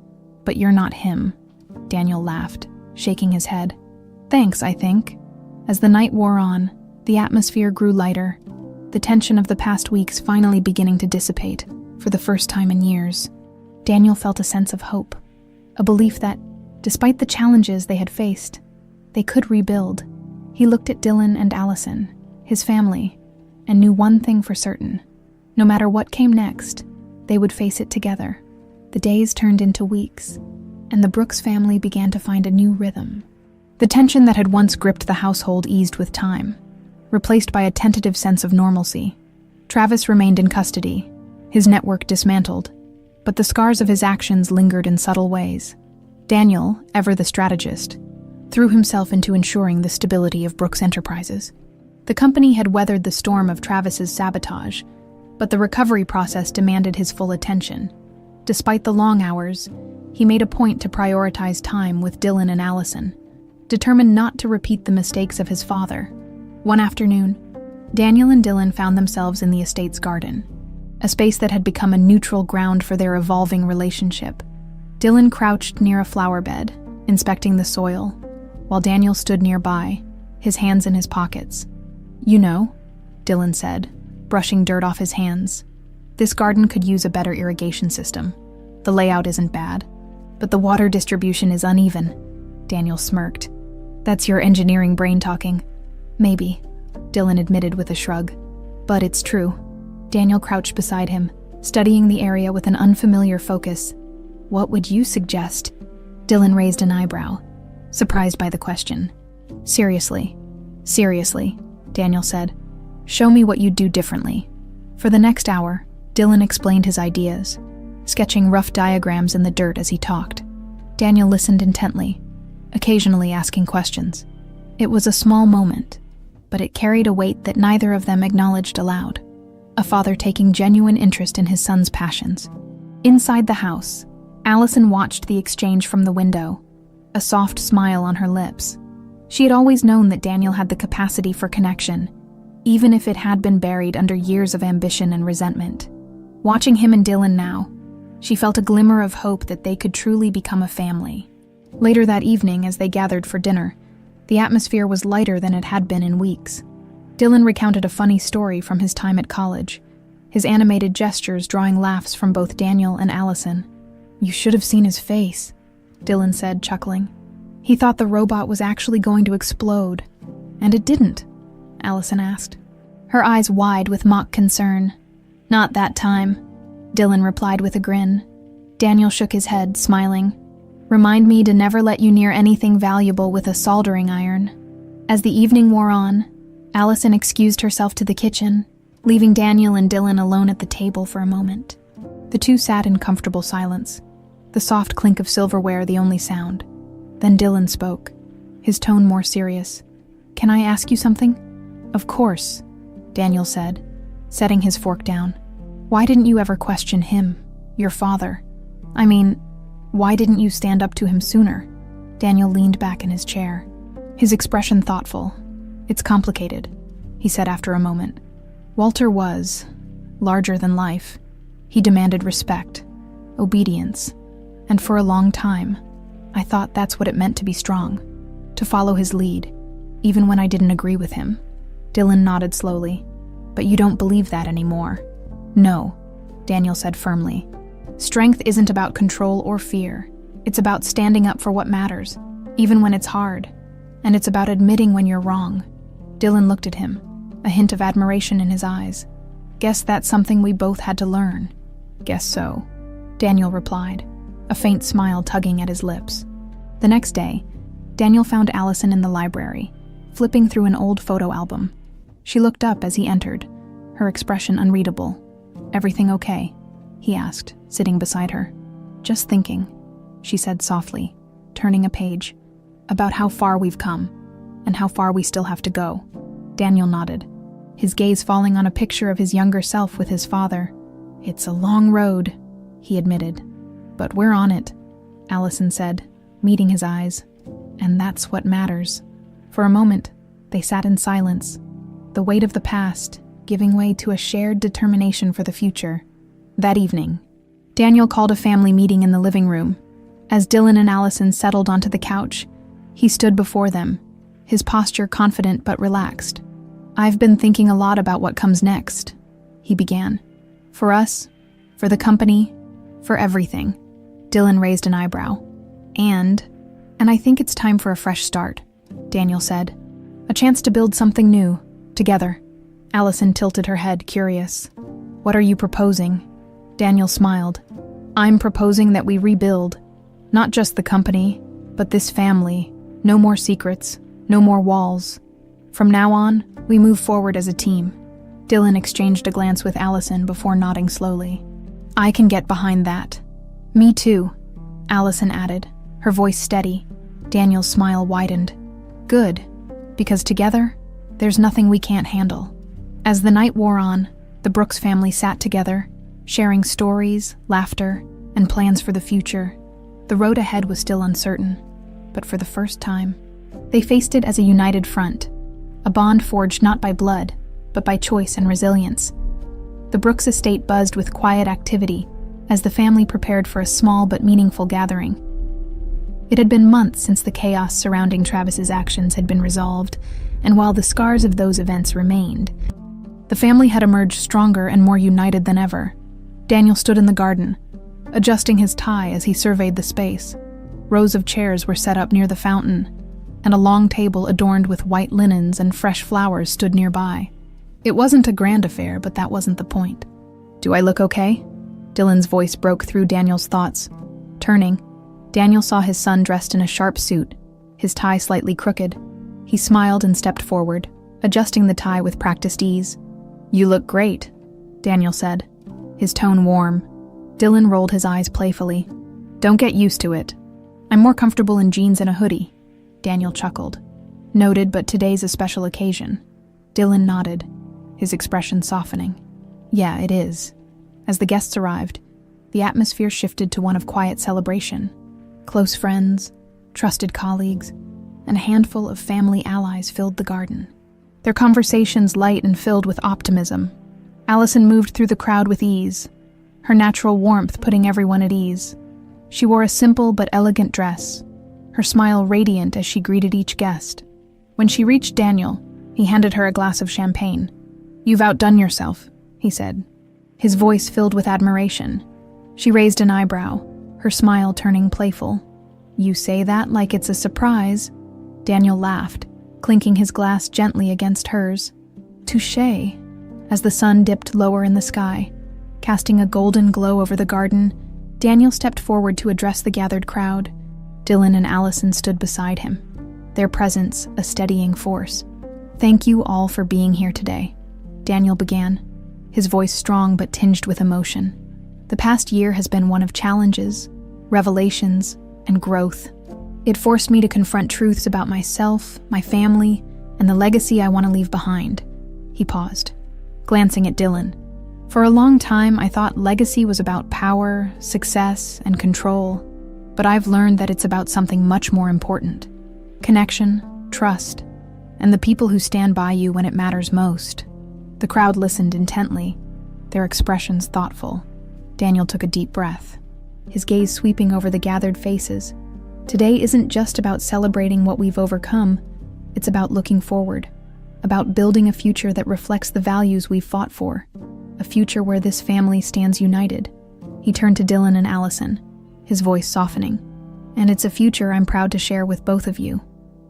But you're not him. Daniel laughed, shaking his head. Thanks, I think. As the night wore on, the atmosphere grew lighter, the tension of the past weeks finally beginning to dissipate, for the first time in years. Daniel felt a sense of hope, a belief that, despite the challenges they had faced, they could rebuild. He looked at Dylan and Allison, his family, and knew one thing for certain. No matter what came next, they would face it together. The days turned into weeks, and the Brooks family began to find a new rhythm. The tension that had once gripped the household eased with time, replaced by a tentative sense of normalcy. Travis remained in custody, his network dismantled, but the scars of his actions lingered in subtle ways. Daniel, ever the strategist, threw himself into ensuring the stability of Brooks Enterprises. The company had weathered the storm of Travis's sabotage, but the recovery process demanded his full attention. Despite the long hours, he made a point to prioritize time with Dylan and Allison, determined not to repeat the mistakes of his father. One afternoon, Daniel and Dylan found themselves in the estate's garden, a space that had become a neutral ground for their evolving relationship. Dylan crouched near a flower bed, inspecting the soil, while Daniel stood nearby, his hands in his pockets. "You know," Dylan said, brushing dirt off his hands, "this garden could use a better irrigation system. The layout isn't bad, but the water distribution is uneven." Daniel smirked. "That's your engineering brain talking." "Maybe," Dylan admitted with a shrug. "But it's true." Daniel crouched beside him, studying the area with an unfamiliar focus. "What would you suggest?" Dylan raised an eyebrow, surprised by the question. Seriously, Daniel said. "Show me what you'd do differently." For the next hour, Dylan explained his ideas, sketching rough diagrams in the dirt as he talked. Daniel listened intently, occasionally asking questions. It was a small moment, but it carried a weight that neither of them acknowledged aloud. A father taking genuine interest in his son's passions. Inside the house, Allison watched the exchange from the window, a soft smile on her lips. She had always known that Daniel had the capacity for connection, even if it had been buried under years of ambition and resentment. Watching him and Dylan now, she felt a glimmer of hope that they could truly become a family. Later that evening, as they gathered for dinner, the atmosphere was lighter than it had been in weeks. Dylan recounted a funny story from his time at college, his animated gestures drawing laughs from both Daniel and Allison. "You should have seen his face," Dylan said, chuckling. "He thought the robot was actually going to explode." "And it didn't?" Allison asked, her eyes wide with mock concern. "Not that time," Dylan replied with a grin. Daniel shook his head, smiling. "Remind me to never let you near anything valuable with a soldering iron." As the evening wore on, Allison excused herself to the kitchen, leaving Daniel and Dylan alone at the table for a moment. The two sat in comfortable silence, the soft clink of silverware the only sound. Then Dylan spoke, his tone more serious. "Can I ask you something?" "Of course," Daniel said, setting his fork down. "Why didn't you ever question him, your father? I mean, why didn't you stand up to him sooner?" Daniel leaned back in his chair, his expression thoughtful. "It's complicated," he said after a moment. "Walter was larger than life. He demanded respect, obedience, and for a long time, I thought that's what it meant to be strong, to follow his lead, even when I didn't agree with him." Dylan nodded slowly. "But you don't believe that anymore." "No," Daniel said firmly. "Strength isn't about control or fear. It's about standing up for what matters, even when it's hard. And it's about admitting when you're wrong." Dylan looked at him, a hint of admiration in his eyes. "Guess that's something we both had to learn." "Guess so," Daniel replied, a faint smile tugging at his lips. The next day, Daniel found Allison in the library, flipping through an old photo album. She looked up as he entered, her expression unreadable. "Everything okay?" he asked, sitting beside her. "Just thinking," she said softly, turning a page, "about how far we've come, and how far we still have to go." Daniel nodded, his gaze falling on a picture of his younger self with his father. "It's a long road," he admitted. "But we're on it," Allison said, meeting his eyes. "And that's what matters." For a moment, they sat in silence, the weight of the past giving way to a shared determination for the future. That evening, Daniel called a family meeting in the living room. As Dylan and Allison settled onto the couch, he stood before them, his posture confident but relaxed. "I've been thinking a lot about what comes next," he began. "For us, for the company, for everything." Dylan raised an eyebrow. And I think it's time for a fresh start," Daniel said. "A chance to build something new, together." Allison tilted her head, curious. "What are you proposing?" Daniel smiled. "I'm proposing that we rebuild. Not just the company, but this family. No more secrets, no more walls. From now on, we move forward as a team." Dylan exchanged a glance with Allison before nodding slowly. "I can get behind that." "Me too," Allison added, her voice steady. Daniel's smile widened. "Good, because together, There's nothing we can't handle. As the night wore on, the Brooks family sat together, sharing stories, laughter, and plans for the future. The road ahead was still uncertain, but for the first time, they faced it as a united front, a bond forged not by blood, but by choice and resilience. The Brooks estate buzzed with quiet activity as the family prepared for a small but meaningful gathering. It had been months since the chaos surrounding Travis's actions had been resolved, and while the scars of those events remained, the family had emerged stronger and more united than ever. Daniel stood in the garden, adjusting his tie as he surveyed the space. Rows of chairs were set up near the fountain, and a long table adorned with white linens and fresh flowers stood nearby. It wasn't a grand affair, but that wasn't the point. "Do I look okay?" Dylan's voice broke through Daniel's thoughts. Turning, Daniel saw his son dressed in a sharp suit, his tie slightly crooked. He smiled and stepped forward, adjusting the tie with practiced ease. "You look great," Daniel said, his tone warm. Dylan rolled his eyes playfully. "Don't get used to it. I'm more comfortable in jeans and a hoodie," Daniel chuckled. "Noted, but today's a special occasion." Dylan nodded, his expression softening. "Yeah, it is." As the guests arrived, the atmosphere shifted to one of quiet celebration. Close friends, trusted colleagues, and a handful of family allies filled the garden. Their conversations light and filled with optimism. Allison moved through the crowd with ease, her natural warmth putting everyone at ease. She wore a simple but elegant dress, her smile radiant as she greeted each guest. When she reached Daniel, he handed her a glass of champagne. "You've outdone yourself," he said, his voice filled with admiration. She raised an eyebrow, her smile turning playful. "You say that like it's a surprise." Daniel laughed, clinking his glass gently against hers. "Touché." As the sun dipped lower in the sky, casting a golden glow over the garden, Daniel stepped forward to address the gathered crowd. Dylan and Allison stood beside him, their presence a steadying force. "Thank you all for being here today," Daniel began, his voice strong but tinged with emotion. "The past year has been one of challenges, revelations, and growth. It forced me to confront truths about myself, my family, and the legacy I want to leave behind." He paused, glancing at Dylan. "For a long time, I thought legacy was about power, success, and control, but I've learned that it's about something much more important: connection, trust, and the people who stand by you when it matters most." The crowd listened intently, their expressions thoughtful. Daniel took a deep breath, his gaze sweeping over the gathered faces. Today isn't just about celebrating what we've overcome, it's about looking forward, about building a future that reflects the values we've fought for, a future where this family stands united. He turned to Dylan and Allison, his voice softening. "And it's a future I'm proud to share with both of you."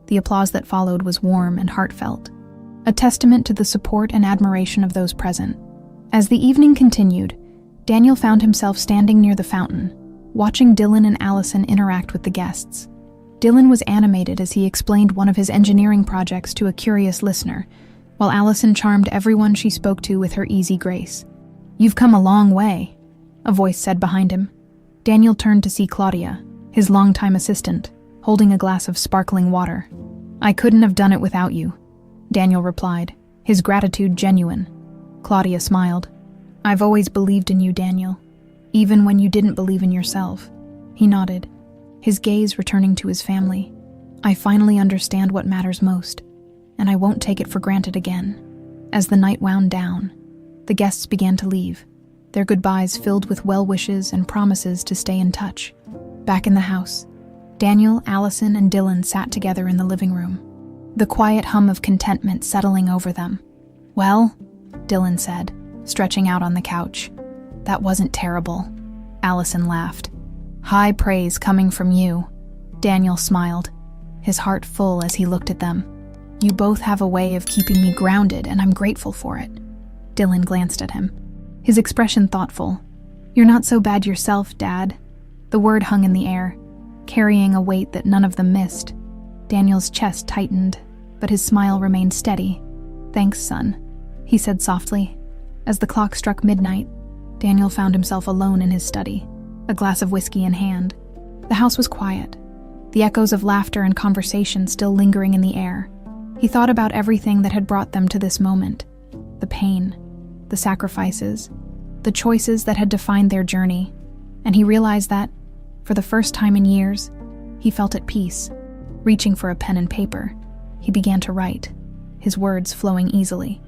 The applause that followed was warm and heartfelt, a testament to the support and admiration of those present. As the evening continued, Daniel found himself standing near the fountain, watching Dylan and Allison interact with the guests. Dylan was animated as he explained one of his engineering projects to a curious listener, while Allison charmed everyone she spoke to with her easy grace. "You've come a long way," a voice said behind him. Daniel turned to see Claudia, his longtime assistant, holding a glass of sparkling water. "I couldn't have done it without you," Daniel replied, his gratitude genuine. Claudia smiled. "I've always believed in you, Daniel, even when you didn't believe in yourself." He nodded, his gaze returning to his family. "I finally understand what matters most, and I won't take it for granted again." As the night wound down, the guests began to leave, their goodbyes filled with well wishes and promises to stay in touch. Back in the house, Daniel, Allison, and Dylan sat together in the living room, the quiet hum of contentment settling over them. "Well," Dylan said, stretching out on the couch. "That wasn't terrible." Allison laughed. "High praise coming from you." Daniel smiled, his heart full as he looked at them. "You both have a way of keeping me grounded, and I'm grateful for it." Dylan glanced at him, his expression thoughtful. "You're not so bad yourself, Dad." The word hung in the air, carrying a weight that none of them missed. Daniel's chest tightened, but his smile remained steady. "Thanks, son," he said softly. As the clock struck midnight, Daniel found himself alone in his study, a glass of whiskey in hand. The house was quiet, the echoes of laughter and conversation still lingering in the air. He thought about everything that had brought them to this moment, the pain, the sacrifices, the choices that had defined their journey, and he realized that, for the first time in years, he felt at peace. Reaching for a pen and paper, he began to write, his words flowing easily.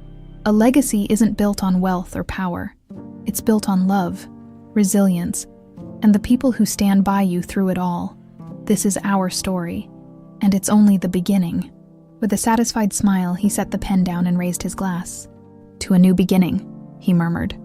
A legacy isn't built on wealth or power. It's built on love, resilience, and the people who stand by you through it all. This is our story, and it's only the beginning. With a satisfied smile, he set the pen down and raised his glass. To a new beginning, he murmured.